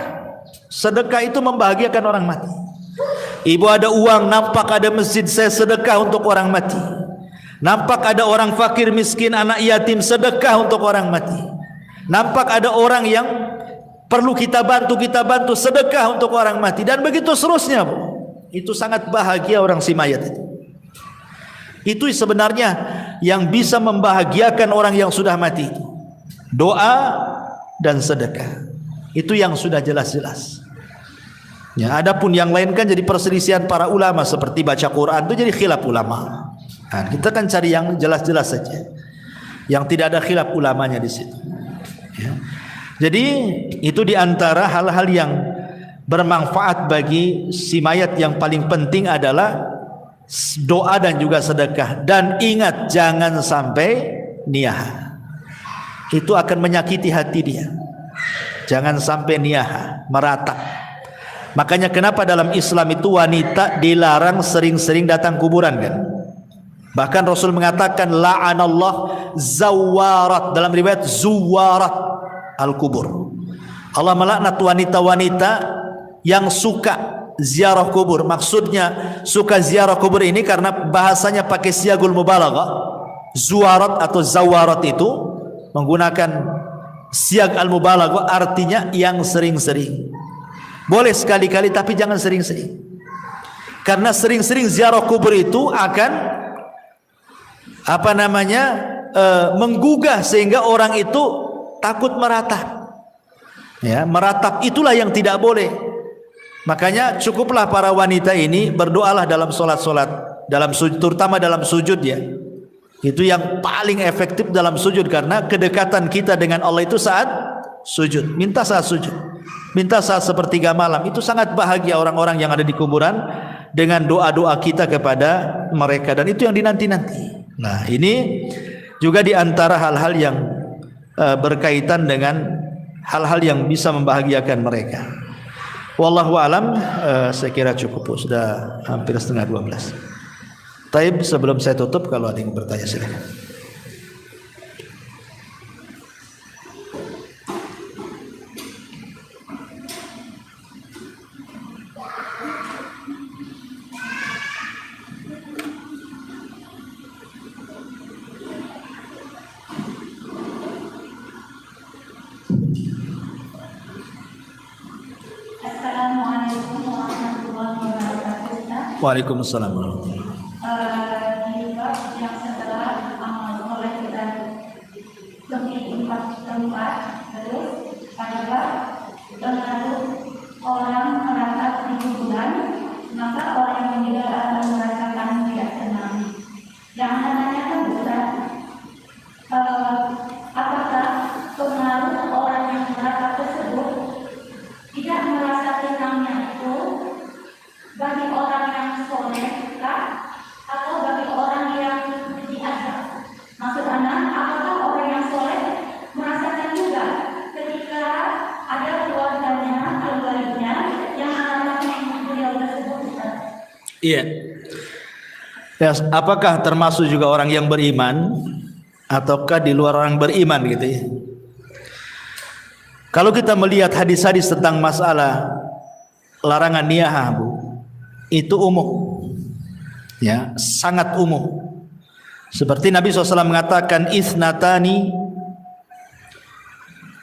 Sedekah itu membahagiakan orang mati. Ibu ada uang, nampak ada masjid, saya sedekah untuk orang mati. Nampak ada orang fakir miskin, anak yatim, sedekah untuk orang mati. Nampak ada orang yang perlu kita bantu, sedekah untuk orang mati. Dan begitu seterusnya bu. Itu sangat bahagia orang si mayat itu. Itu sebenarnya yang bisa membahagiakan orang yang sudah mati itu. Doa dan sedekah. Itu yang sudah jelas-jelas. Ya, adapun yang lain kan jadi perselisihan para ulama, seperti baca Quran itu jadi khilaf ulama. Nah, kita kan cari yang jelas-jelas saja, yang tidak ada khilaf ulamanya di situ. Ya. Jadi itu diantara hal-hal yang bermanfaat bagi si mayat. Yang paling penting adalah doa dan juga sedekah. Dan ingat, jangan sampai niyah. Itu akan menyakiti hati dia. Jangan sampai niyaha, meratap. Makanya kenapa dalam Islam itu wanita dilarang sering-sering datang kuburan kan? Bahkan Rasul mengatakan la'anallah zawarat, dalam riwayat zuwarat al-kubur. Allah melaknat wanita-wanita yang suka ziarah kubur. Maksudnya suka ziarah kubur ini karena bahasanya pakai siagul mubalaghah. Zuwarat atau zawarat itu menggunakan siag al-mubalaghah, artinya yang sering-sering. Boleh sekali-kali tapi jangan sering-sering. Karena sering-sering ziarah kubur itu akan menggugah sehingga orang itu takut meratap. Ya, meratap itulah yang tidak boleh. Makanya cukuplah para wanita ini berdoalah dalam solat-solat, dalam sujud, terutama dalam sujud ya. Itu yang paling efektif dalam sujud, karena kedekatan kita dengan Allah itu saat sujud. Minta saat sujud, minta saat sepertiga malam. Itu sangat bahagia orang-orang yang ada di kuburan dengan doa-doa kita kepada mereka, dan itu yang dinanti-nanti. Nah, ini juga di antara hal-hal yang berkaitan dengan hal-hal yang bisa membahagiakan mereka. Wallahu alam, saya kira cukup, sudah hampir setengah 12. Taib, sebelum saya tutup, kalau ada yang bertanya silakan.
Assalamualaikum warahmatullahi wabarakatuh.
Waalaikumsalam warahmatullahi wabarakatuh.
Di bab yang setelah oleh kita lebih 4 terus pada bab pengaruh orang meratap di kuburan, maka orang yang meninggal akan merasakan tidak tenang. Yang namanya kan bukan apakah pengaruh orang yang meratap tersebut tidak merasa tenangnya itu bagi orang yang soleh kah, atau bagi orang yang diazab? Maksud anak, apakah orang yang soleh merasakan juga ketika ada keluarganya yang mengalami beliau tersebut?
Iya. Ya, apakah termasuk juga orang yang beriman ataukah di luar orang beriman gitu ya? Kalau kita melihat hadis-hadis tentang masalah larangan niyahah, Bu, itu umum. Ya, sangat umum. Seperti Nabi SAW mengatakan isnatani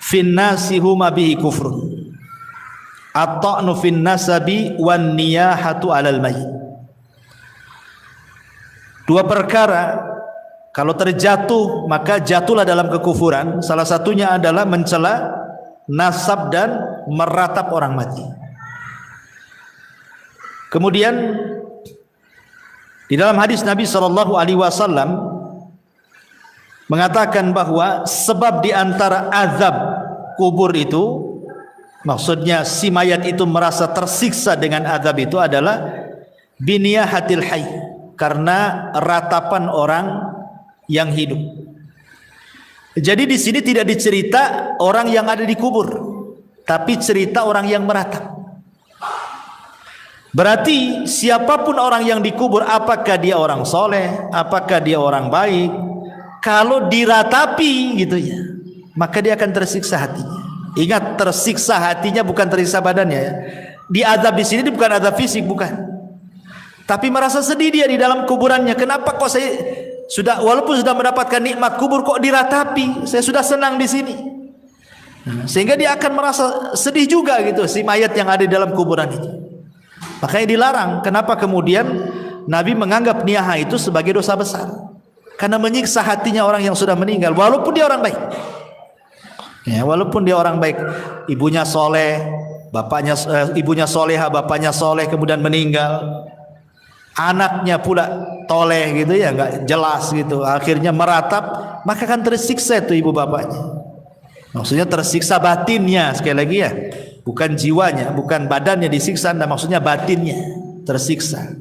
fin nasi huma bihi kufrun. At-ta'nu fin nasabi wan niyahatu 'alal mayyit. Dua perkara kalau terjatuh maka jatuhlah dalam kekufuran. Salah satunya adalah mencela nasab dan meratap orang mati. Kemudian di dalam hadis Nabi SAW mengatakan bahwa sebab di antara azab kubur itu, maksudnya si mayat itu merasa tersiksa dengan azab itu adalah biniyahatil hayy, karena ratapan orang yang hidup. Jadi di sini tidak dicerita orang yang ada di kubur, tapi cerita orang yang meratap. Berarti siapapun orang yang dikubur, apakah dia orang soleh, apakah dia orang baik, kalau diratapi gitu ya, maka dia akan tersiksa hatinya. Ingat, tersiksa hatinya bukan tersiksa badannya ya. Diazab di sini bukan azab fisik, bukan. Tapi merasa sedih dia di dalam kuburannya. Kenapa kok saya walaupun sudah mendapatkan nikmat kubur kok diratapi? Saya sudah senang di sini. Sehingga dia akan merasa sedih juga gitu si mayat yang ada di dalam kuburan itu. Makanya dilarang. Kenapa kemudian Nabi menganggap niyahah itu sebagai dosa besar? Karena menyiksa hatinya orang yang sudah meninggal, walaupun dia orang baik. Ya, walaupun dia orang baik, ibunya soleh, bapaknya ibunya soleha, bapaknya soleh, kemudian meninggal. Anaknya pula toleh gitu ya, nggak jelas gitu, akhirnya meratap, maka akan tersiksa itu ibu bapaknya. Maksudnya tersiksa batinnya, sekali lagi ya, bukan jiwanya, bukan badannya disiksa, dan maksudnya batinnya tersiksa.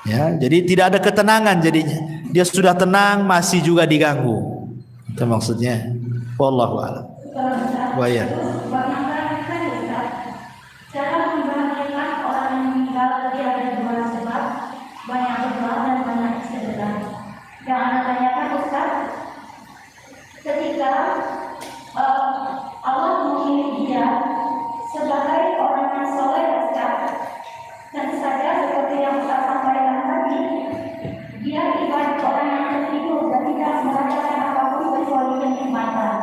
Ya, jadi tidak ada ketenangan jadinya. Dia sudah tenang masih juga diganggu. Itu maksudnya. Wallahu a'lam. Bayan.
Bagaimana kan Ustaz? Cara membahagiakan orang yang meninggal tadi ada dua sebab, banyak berdoa dan banyak sedekah. Yang Anda tanyakan Ustaz, ketika Allah memilih dia sebagai orang yang soleh Ustaz, tentu saja seperti yang Ustaz sampaikan tadi, dia ibarat orang yang tertidur dan tidak merasakan apapun kecuali kenikmatan.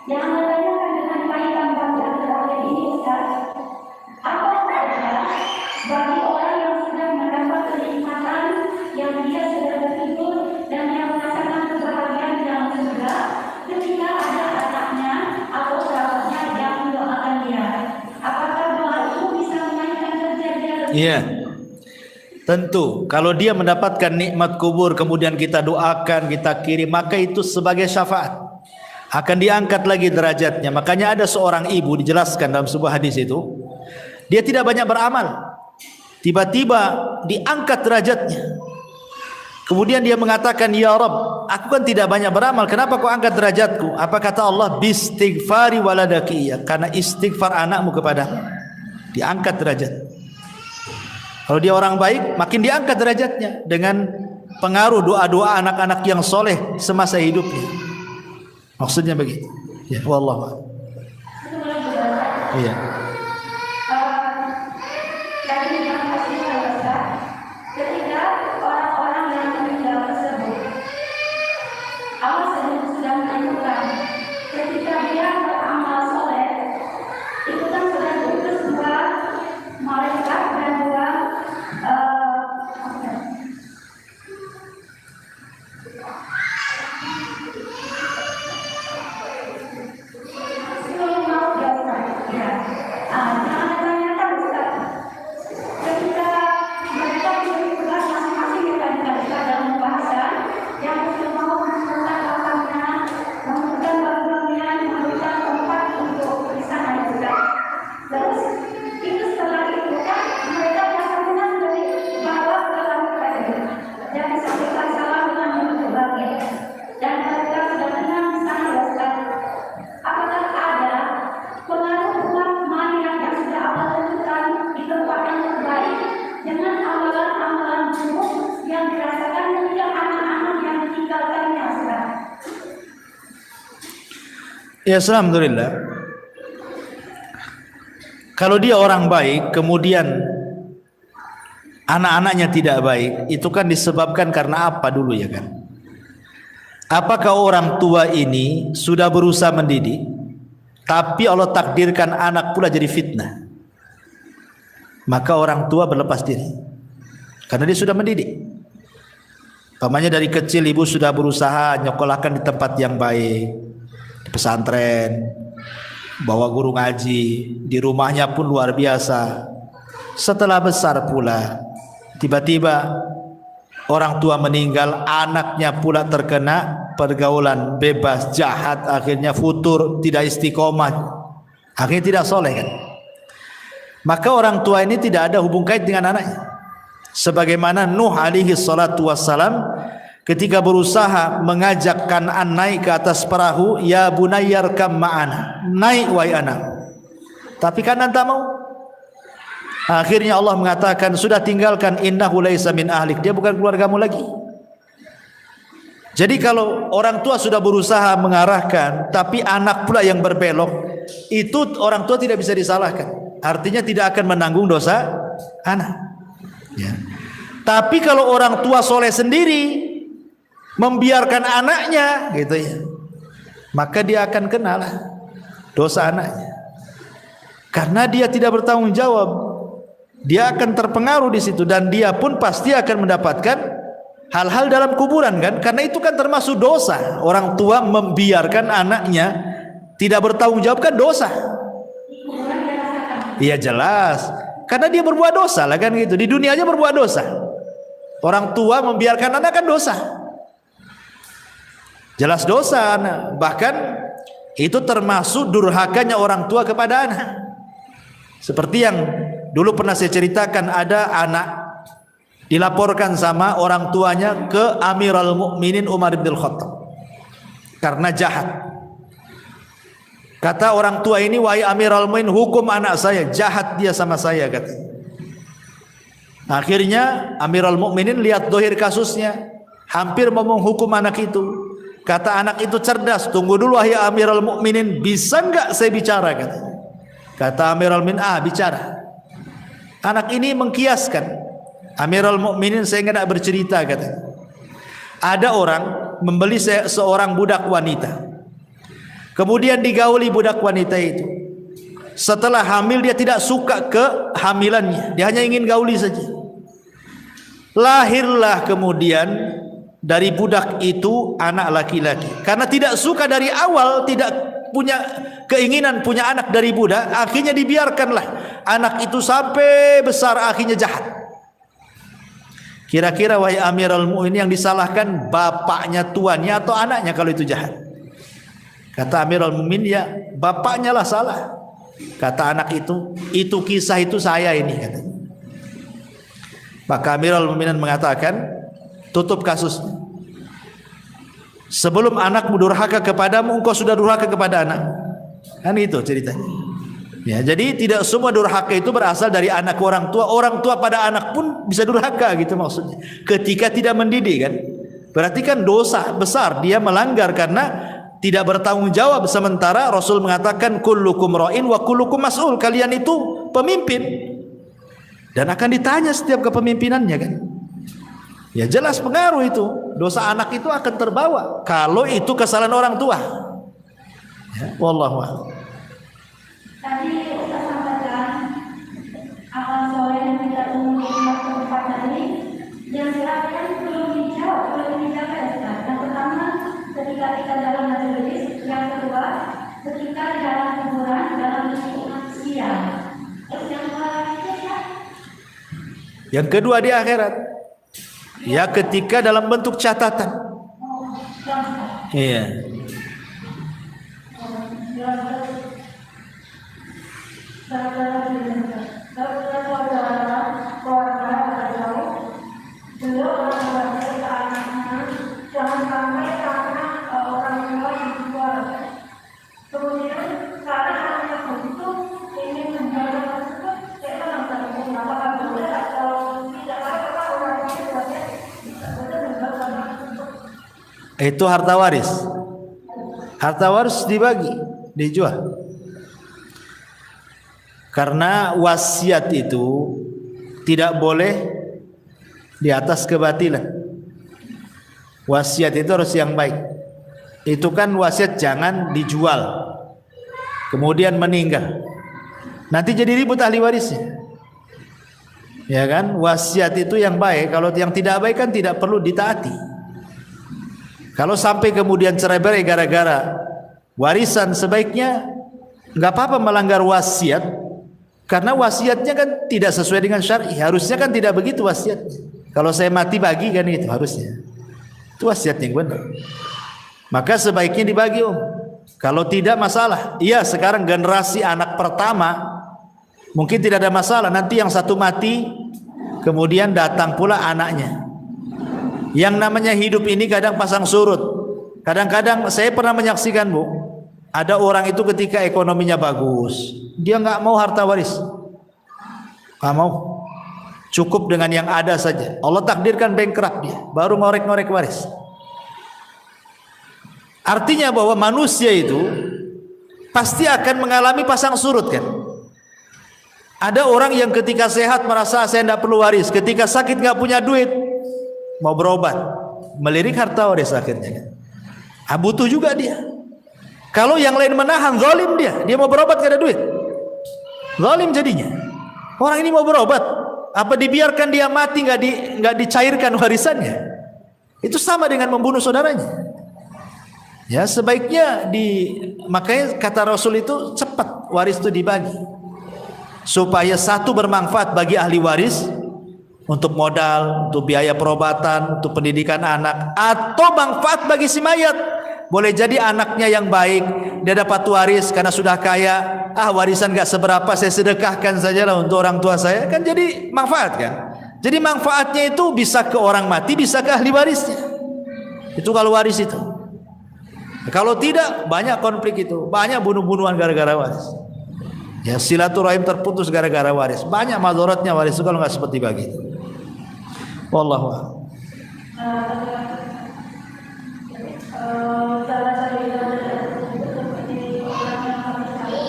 Yang Anda tanyakan dengan kaitan bagi akhir ini Ustaz, apa saja bagi orang yang sudah mendapat kenikmatan, yang dia sudah tertidur dan yang merasakan kebahagiaan dalam surga, ketika ada anaknya atau sahabatnya yang mendoakan dia, apakah doa itu bisa menaikkan derajat dia?
Iya. Tentu, kalau dia mendapatkan nikmat kubur kemudian kita doakan, kita kirim, maka itu sebagai syafaat. Akan diangkat lagi derajatnya. Makanya ada seorang ibu dijelaskan dalam sebuah hadis itu, dia tidak banyak beramal, tiba-tiba diangkat derajatnya. Kemudian dia mengatakan, ya Rabb, aku kan tidak banyak beramal, kenapa kau angkat derajatku? Apa kata Allah? Bistighfari waladaki, karena istighfar anakmu kepadamu, diangkat derajat. Kalau dia orang baik, makin diangkat derajatnya dengan pengaruh doa-doa anak-anak yang soleh semasa hidupnya. Maksudnya begitu. Ya, wallah. Iya.
Ketika orang-orang yang meninggal tersebut, Allah sudah menentukan ketika dia beramal soleh, itu kan sudah diutus dua malaikat dan dua
Ya, alhamdulillah. Kalau dia orang baik, kemudian anak-anaknya tidak baik, itu kan disebabkan karena apa dulu ya kan? Apakah orang tua ini sudah berusaha mendidik, tapi Allah takdirkan anak pula jadi fitnah, maka orang tua berlepas diri karena dia sudah mendidik. Pamannya dari kecil ibu sudah berusaha nyekolahkan di tempat yang baik, pesantren, bawa guru ngaji, di rumahnya pun luar biasa. Setelah besar pula, tiba-tiba orang tua meninggal, anaknya pula terkena pergaulan bebas, jahat, akhirnya futur, tidak istiqomah, akhirnya tidak soleh kan. Maka orang tua ini tidak ada hubung kait dengan anaknya. Sebagaimana Nuh alaihi salatu wassalam ketika berusaha mengajak Kan'an naik ke atas perahu, ya bunayyarkam ma'ana, naik wahai anak. Tapi Kan'an tak mau. Akhirnya Allah mengatakan, sudah tinggalkan, innahu laisa min ahlik, dia bukan keluargamu lagi. Jadi kalau orang tua sudah berusaha mengarahkan, tapi anak pula yang berbelok, itu orang tua tidak bisa disalahkan. Artinya tidak akan menanggung dosa anak. Ya. Tapi kalau orang tua soleh sendiri membiarkan anaknya gitu ya, maka dia akan kenal dosa anaknya, karena dia tidak bertanggung jawab. Dia akan terpengaruh di situ dan dia pun pasti akan mendapatkan hal-hal dalam kuburan kan, karena itu kan termasuk dosa. Orang tua membiarkan anaknya tidak bertanggung jawab kan dosa. Iya jelas, karena dia berbuat dosa lah kan gitu. Di dunia aja berbuat dosa. Orang tua membiarkan anak kan dosa. Jelas dosa anak. Bahkan itu termasuk durhakanya orang tua kepada anak. Seperti yang dulu pernah saya ceritakan, ada anak dilaporkan sama orang tuanya ke Amirul Mukminin Umar bin Khattab karena jahat. Kata orang tua ini, wahai Amirul Mukminin, hukum anak saya, jahat dia sama saya, kata. Akhirnya Amirul Mukminin lihat dohir kasusnya, hampir mau menghukum anak itu. Kata anak itu cerdas, tunggu dulu wahai Amirul Mukminin, bisa enggak saya bicara, kata. Kata Amirul Mukminin, bicara. Anak ini mengkiaskan, Amirul Mukminin, saya enggak bercerita, kata. Ada orang membeli seorang budak wanita. Kemudian digauli budak wanita itu. Setelah hamil dia tidak suka kehamilannya, dia hanya ingin gauli saja. Lahirlah kemudian dari budak itu anak laki-laki. Karena tidak suka dari awal, tidak punya keinginan punya anak dari budak, akhirnya dibiarkanlah anak itu sampai besar, akhirnya jahat. Kira-kira wahai Amirul Mukminin, yang disalahkan bapaknya, tuannya, atau anaknya kalau itu jahat? Kata Amirul Mukminin, ya bapaknya lah salah. Kata anak itu kisah itu saya ini, kata. Maka Amirul Mukminin mengatakan, tutup kasus. Sebelum anakmu durhaka kepadamu, engkau sudah durhaka kepada anak. Kan itu ceritanya. Ya, jadi tidak semua durhaka itu berasal dari anak orang tua pada anak pun bisa durhaka, gitu maksudnya. Ketika tidak mendidik, kan berarti kan dosa besar, dia melanggar karena tidak bertanggung jawab. Sementara Rasul mengatakan kullukum ra'in wa kullukum mas'ul, kalian itu pemimpin dan akan ditanya setiap kepemimpinannya, kan. Ya jelas pengaruh itu, dosa anak itu akan terbawa kalau itu kesalahan orang tua. Ya, wallahu a'lam.
Tadi Ustaz sampaikan amal soleh yang tidak umum tempat tadi, yang silakan belum dijawab, belum dijaga, Ustaz. Yang pertama, ketika kita dalam majelis. Yang kedua, ketika di dalam kuburan, dalam lingkungan siang. Terus yang kedua itu ya?
Yang kedua di akhirat. Ya, ketika dalam bentuk catatan. Iya. Itu harta waris. Harta waris dibagi, dijual. Karena wasiat itu tidak boleh di atas kebatilan. Wasiat itu harus yang baik. Itu kan wasiat jangan dijual, kemudian meninggal, nanti jadi ribut ahli warisnya. Ya kan, wasiat itu yang baik. Kalau yang tidak baik kan tidak perlu ditaati. Kalau sampai kemudian cerai-berai gara-gara warisan, sebaiknya nggak apa-apa melanggar wasiat, karena wasiatnya kan tidak sesuai dengan syar'i. Harusnya kan tidak begitu wasiatnya. Kalau saya mati bagi, kan itu harusnya. Itu wasiat yang benar. Maka sebaiknya dibagi, Om. Kalau tidak masalah. Iya, sekarang generasi anak pertama mungkin tidak ada masalah. Nanti yang satu mati, kemudian datang pula anaknya. Yang namanya hidup ini kadang pasang surut. Kadang-kadang saya pernah menyaksikan, Bu, ada orang itu ketika ekonominya bagus, dia nggak mau harta waris, nggak mau, cukup dengan yang ada saja. Allah takdirkan bankrupt dia, baru ngorek-ngorek waris. Artinya bahwa manusia itu pasti akan mengalami pasang surut, kan. Ada orang yang ketika sehat merasa saya tidak perlu waris, ketika sakit nggak punya duit, mau berobat, melirik harta waris akhirnya, kan. Butuh juga dia. Kalau yang lain menahan, zalim dia mau berobat gak ada duit, zalim jadinya. Orang ini mau berobat, apa dibiarkan dia mati, nggak dicairkan warisannya? Itu sama dengan membunuh saudaranya. Ya, sebaiknya makanya kata Rasul itu cepat waris itu dibagi, supaya satu bermanfaat bagi ahli waris, untuk modal, untuk biaya perobatan, untuk pendidikan anak, atau manfaat bagi si mayat. Boleh jadi anaknya yang baik, dia dapat waris karena sudah kaya, warisan gak seberapa, saya sedekahkan sajalah untuk orang tua saya, kan jadi manfaat, kan. Jadi manfaatnya itu bisa ke orang mati, bisa ke ahli warisnya. Itu kalau waris itu. Kalau tidak, banyak konflik itu, banyak bunuh-bunuhan gara-gara waris. Ya, silaturahim terputus gara-gara waris. Banyak madharatnya waris itu kalau nggak seperti begitu. Wallahu a'lam.
Salah satu yang seperti orang yang kami tahu,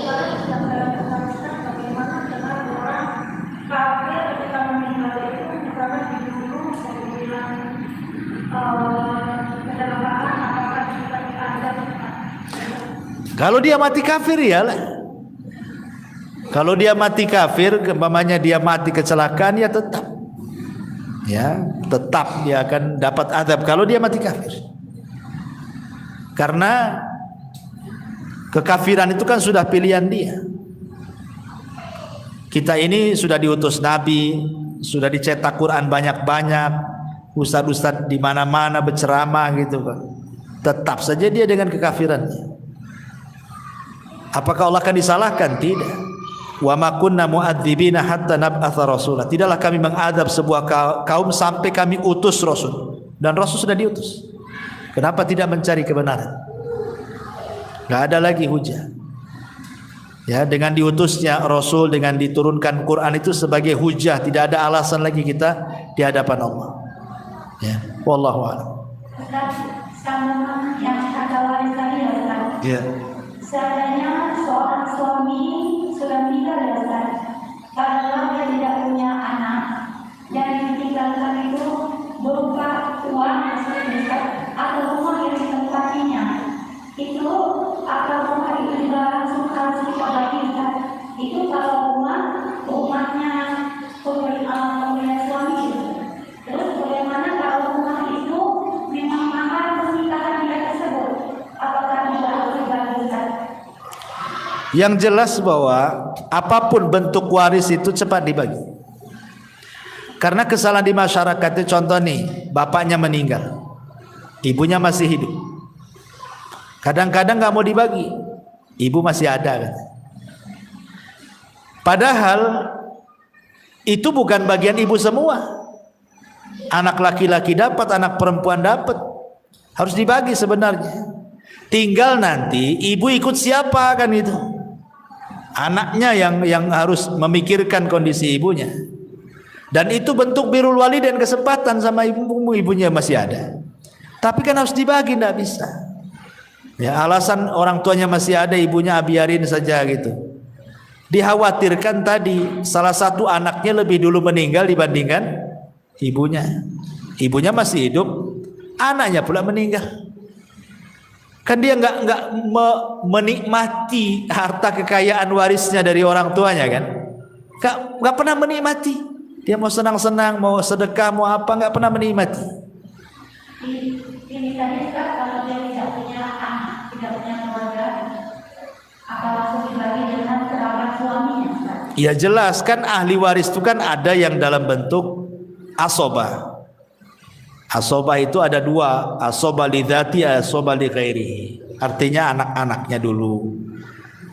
bagaimana dengan orang kafir ketika meninggal itu karena dibunuh kemudian kedalaman apakah kita dianggap
Kalau dia mati kafir ya lah. Kalau dia mati kafir, umpamanya dia mati kecelakaan, ya tetap dia akan dapat azab kalau dia mati kafir. Karena kekafiran itu kan sudah pilihan dia. Kita ini sudah diutus Nabi, sudah dicetak Quran banyak-banyak, ustadz-ustadz di mana-mana berceramah gitu kan. Tetap saja dia dengan kekafirannya. Apakah Allah akan disalahkan? Tidak. Wa ma kunna mu'adzibina hatta nab'atha rasulah. Tidaklah kami mengadab sebuah kaum sampai kami utus rasul. Dan rasul sudah diutus. Kenapa tidak mencari kebenaran? Enggak ada lagi hujah. Ya, dengan diutusnya rasul, dengan diturunkan Quran itu sebagai hujah, tidak ada alasan lagi kita di hadapan Allah. Ya, wallahu a'lam.
sama yang kata waris tadi ya Ustaz.
Ya.
Seandainya seorang suami sudah meninggal ya Ustaz, kalau dia tidak punya anak dan ditinggalkan itu berupa uang atau rumah yang ditempatinya, itu atau rumah itu juga langsung harus dibagi Ustaz. Itu kalau rumahnya pemilik suami itu. Terus bagaimana kalau rumah itu memang mahal pernikahan dia tersebut? Apakah juga harus dibagi Ustaz?
Yang jelas bahwa apapun bentuk waris itu cepat dibagi. Karena kesalahan di masyarakat itu, contoh nih, bapaknya meninggal, ibunya masih hidup. Kadang-kadang nggak mau dibagi, ibu masih ada kan. Padahal itu bukan bagian ibu semua. Anak laki-laki dapat, anak perempuan dapat. Harus dibagi sebenarnya. Tinggal nanti ibu ikut siapa kan itu. Anaknya yang harus memikirkan kondisi ibunya. Dan itu bentuk birrul walidain, kesempatan sama ibunya masih ada. Tapi kan harus dibagi, tidak bisa. Ya, alasan orang tuanya masih ada, ibunya biarin saja gitu. Dikhawatirkan tadi salah satu anaknya lebih dulu meninggal dibandingkan ibunya. Ibunya masih hidup, anaknya pula meninggal. Kan dia nggak menikmati harta kekayaan warisnya dari orang tuanya kan? Nggak pernah menikmati. Dia mau senang-senang, mau sedekah, mau apa, nggak pernah menikmati.
Ini tadi kalau dia tidak punya anak, tidak punya keluarga, apa langsung dibagi dengan kerabat suaminya?
Ya jelas kan ahli waris itu kan ada yang dalam bentuk asobah. Asobah itu ada dua, asobah lidzati, asobah li ghairihi. Artinya anak-anaknya dulu,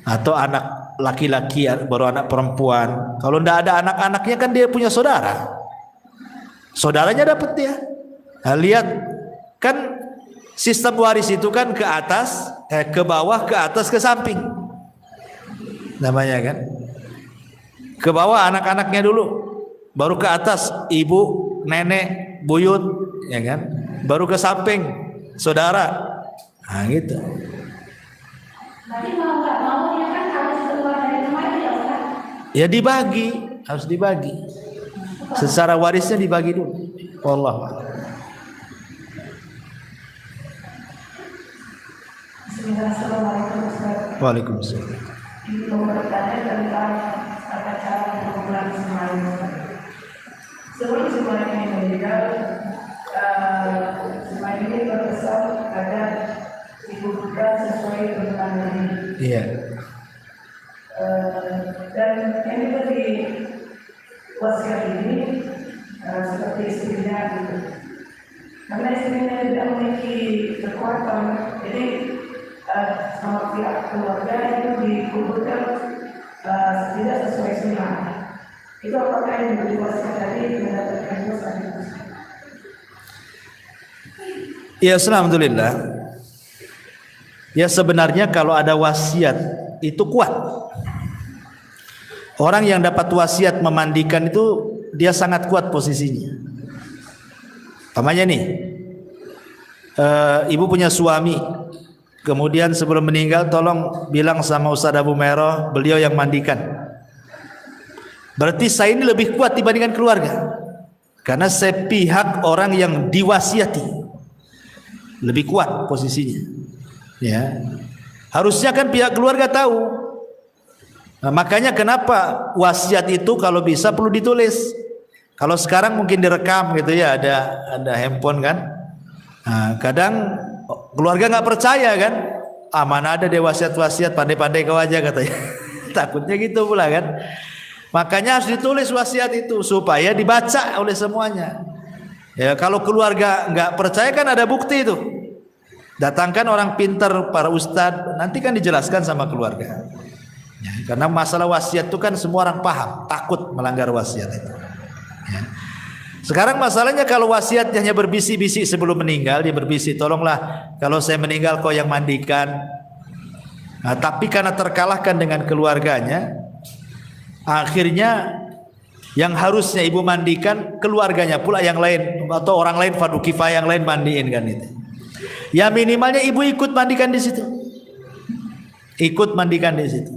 atau anak laki-laki baru anak perempuan. Kalau tidak ada anak-anaknya kan dia punya saudara. Saudaranya dapat dia. Nah, lihat kan sistem waris itu kan ke atas, ke bawah, ke atas, ke samping. Namanya kan. Ke bawah anak-anaknya dulu, baru ke atas ibu, nenek, buyut, ya kan? Baru ke samping saudara. Nah, gitu.
Berarti mau nggak mau dia kan harus keluar dari rumah itu ya Ustaz?
Ya dibagi, harus dibagi. Secara warisnya dibagi dulu. Wallahu a'lam.
Bismillahirrahmanirrahim Ustaz.
Waalaikumsalam.
Ini mau bertanya tentang tata cara pengumpulan semalam Ustaz. Sebelum semalam ini meninggal, semalam ini berpesan agar dikumpulkan sesuai dengan ini.
Iya.
Dan yang itu di wasiat ini seperti istrinya gitu. Karena istrinya tidak memiliki kekuatan, jadi sama pihak keluarga itu dikumpulkan tidak sesuai sunnah. Itu apakah yang menjadi wasiat tadi mendapatkan dosa?
Ya, alhamdulillah. Ya sebenarnya kalau ada wasiat itu kuat. Orang yang dapat wasiat memandikan itu dia sangat kuat posisinya. Pamannya nih, ibu punya suami, kemudian sebelum meninggal tolong bilang sama Ustaz Abu Meroh, beliau yang mandikan. Berarti saya ini lebih kuat dibandingkan keluarga, karena saya pihak orang yang diwasiati, lebih kuat posisinya. Ya, harusnya kan pihak keluarga tahu. Nah, makanya kenapa wasiat itu kalau bisa perlu ditulis. Kalau sekarang mungkin direkam gitu ya, ada handphone kan. Nah, kadang keluarga nggak percaya kan, mana ada deh wasiat-wasiat, pandai-pandai kau aja katanya. Takutnya gitu pula kan. Makanya harus ditulis wasiat itu supaya dibaca oleh semuanya. Ya kalau keluarga nggak percaya kan ada bukti itu. Datangkan orang pintar, para ustadz, nanti kan dijelaskan sama keluarga. Ya, karena masalah wasiat itu kan semua orang paham, takut melanggar wasiat itu. Ya. Sekarang masalahnya kalau wasiatnya hanya berbisik-bisik sebelum meninggal, dia berbisik, tolonglah kalau saya meninggal kau yang mandikan. Nah, tapi karena terkalahkan dengan keluarganya, akhirnya yang harusnya ibu mandikan keluarganya pula yang lain, atau orang lain fardu kifayah yang lain mandiin kan itu. Ya minimalnya ibu ikut mandikan di situ, ikut mandikan di situ.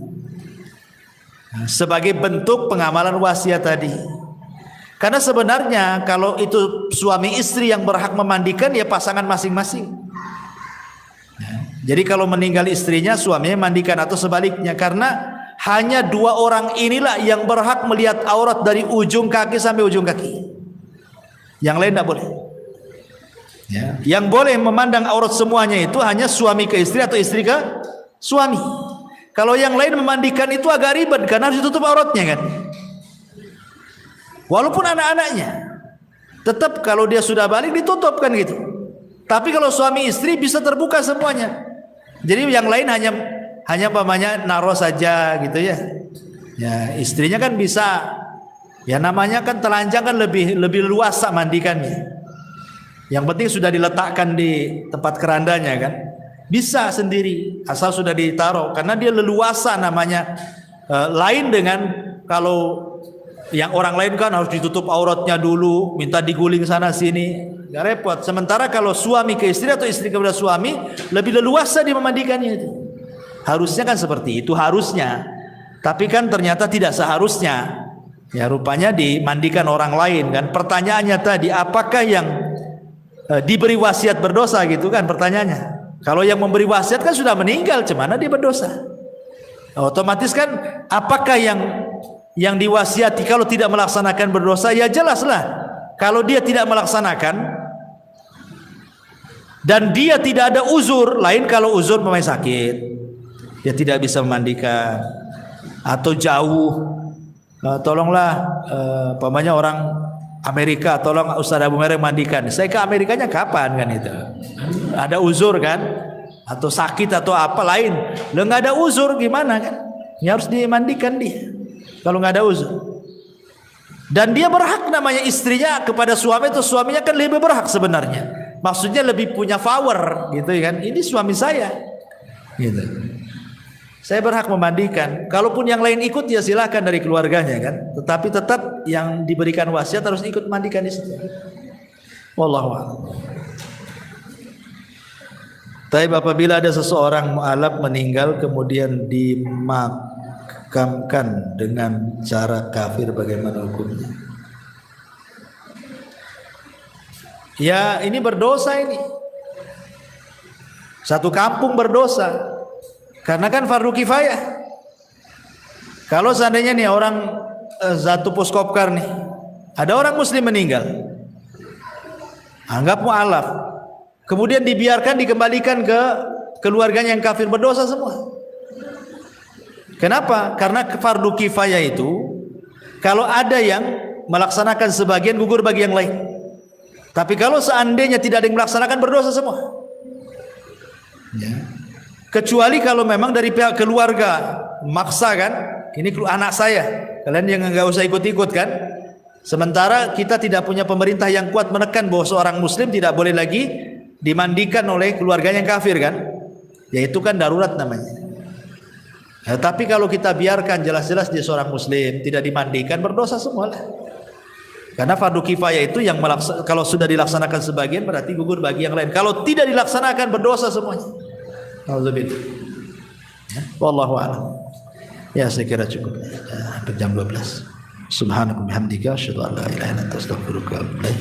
Nah, sebagai bentuk pengamalan wasiat tadi. Karena sebenarnya kalau itu suami istri yang berhak memandikan ya pasangan masing-masing. Ya, jadi kalau meninggal istrinya suaminya mandikan atau sebaliknya, karena hanya dua orang inilah yang berhak melihat aurat dari ujung kaki sampai ujung kaki. Yang lain tidak boleh. Ya, yang boleh memandang aurat semuanya itu hanya suami ke istri atau istri ke suami. Kalau yang lain memandikan itu agak ribet karena harus ditutup auratnya kan. Walaupun anak-anaknya, tetap kalau dia sudah balik ditutup kan gitu. Tapi kalau suami istri bisa terbuka semuanya. Jadi yang lain hanya pamannya naruh saja gitu ya. Ya istrinya kan bisa. Ya namanya kan telanjang kan lebih luas mandikannya. Yang penting sudah diletakkan di tempat kerandanya kan. Bisa sendiri asal sudah ditaruh, karena dia leluasa namanya. Lain dengan kalau yang orang lain kan harus ditutup auratnya dulu, minta diguling sana sini, nggak repot. Sementara kalau suami ke istri atau istri kepada suami lebih leluasa dia memandikannya itu. Harusnya kan seperti itu harusnya, tapi kan ternyata tidak seharusnya. Ya rupanya dimandikan orang lain kan. Pertanyaannya tadi, apakah yang diberi wasiat berdosa gitu kan pertanyaannya. Kalau yang memberi wasiat kan sudah meninggal, cemana dia berdosa? Otomatis kan apakah yang diwasiati kalau tidak melaksanakan berdosa? Ya jelaslah kalau dia tidak melaksanakan dan dia tidak ada uzur. Lain kalau uzur pemain sakit, dia tidak bisa memandikan atau jauh, tolonglah pamannya orang Amerika, tolong Ustaz Abu Meroh mandikan. Saya ke Amerikanya kapan kan itu? Ada uzur kan? Atau sakit atau apa lain? Lah nggak ada uzur gimana kan? Ya harus dimandikan dia. Kalau nggak ada uzur. Dan dia berhak namanya istrinya kepada suami, itu suaminya kan lebih berhak sebenarnya. Maksudnya lebih punya power gitu kan. Ini suami saya. Gitu. Saya berhak memandikan. Kalaupun yang lain ikut ya silakan dari keluarganya kan. Tetapi tetap yang diberikan wasiat harus ikut mandikan di situ. Wallahu a'lam. Tapi apabila ada seseorang mu'alaf meninggal kemudian dimakamkan dengan cara kafir, bagaimana hukumnya? Ya ini berdosa ini. Satu kampung berdosa. Karena kan fardu kifayah. Kalau seandainya nih orang satu Puskopkar nih, ada orang muslim meninggal, anggap mu'alaf, kemudian dibiarkan dikembalikan ke keluarganya yang kafir, berdosa semua. Kenapa? Karena fardu kifayah itu kalau ada yang melaksanakan sebagian gugur bagi yang lain. Tapi kalau seandainya tidak ada yang melaksanakan, berdosa semua. Ya. Kecuali kalau memang dari pihak keluarga maksa kan, ini anak saya, kalian yang nggak usah ikut-ikut kan. Sementara kita tidak punya pemerintah yang kuat menekan bahwa seorang muslim tidak boleh lagi dimandikan oleh keluarganya yang kafir kan. Ya itu kan darurat namanya. Tapi kalau kita biarkan jelas-jelas dia seorang muslim, tidak dimandikan, berdosa semua lah. Karena fardu kifayah itu yang kalau sudah dilaksanakan sebagian berarti gugur bagi yang lain. Kalau tidak dilaksanakan berdosa semuanya. Alhamdulillah. Ya, wallahu a'lam. Ya saya kira cukup. Hampir jam 12. Subhanaka bihamdika asyhadu an la ilaha illa anta astaghfiruka wa atubu ilaik.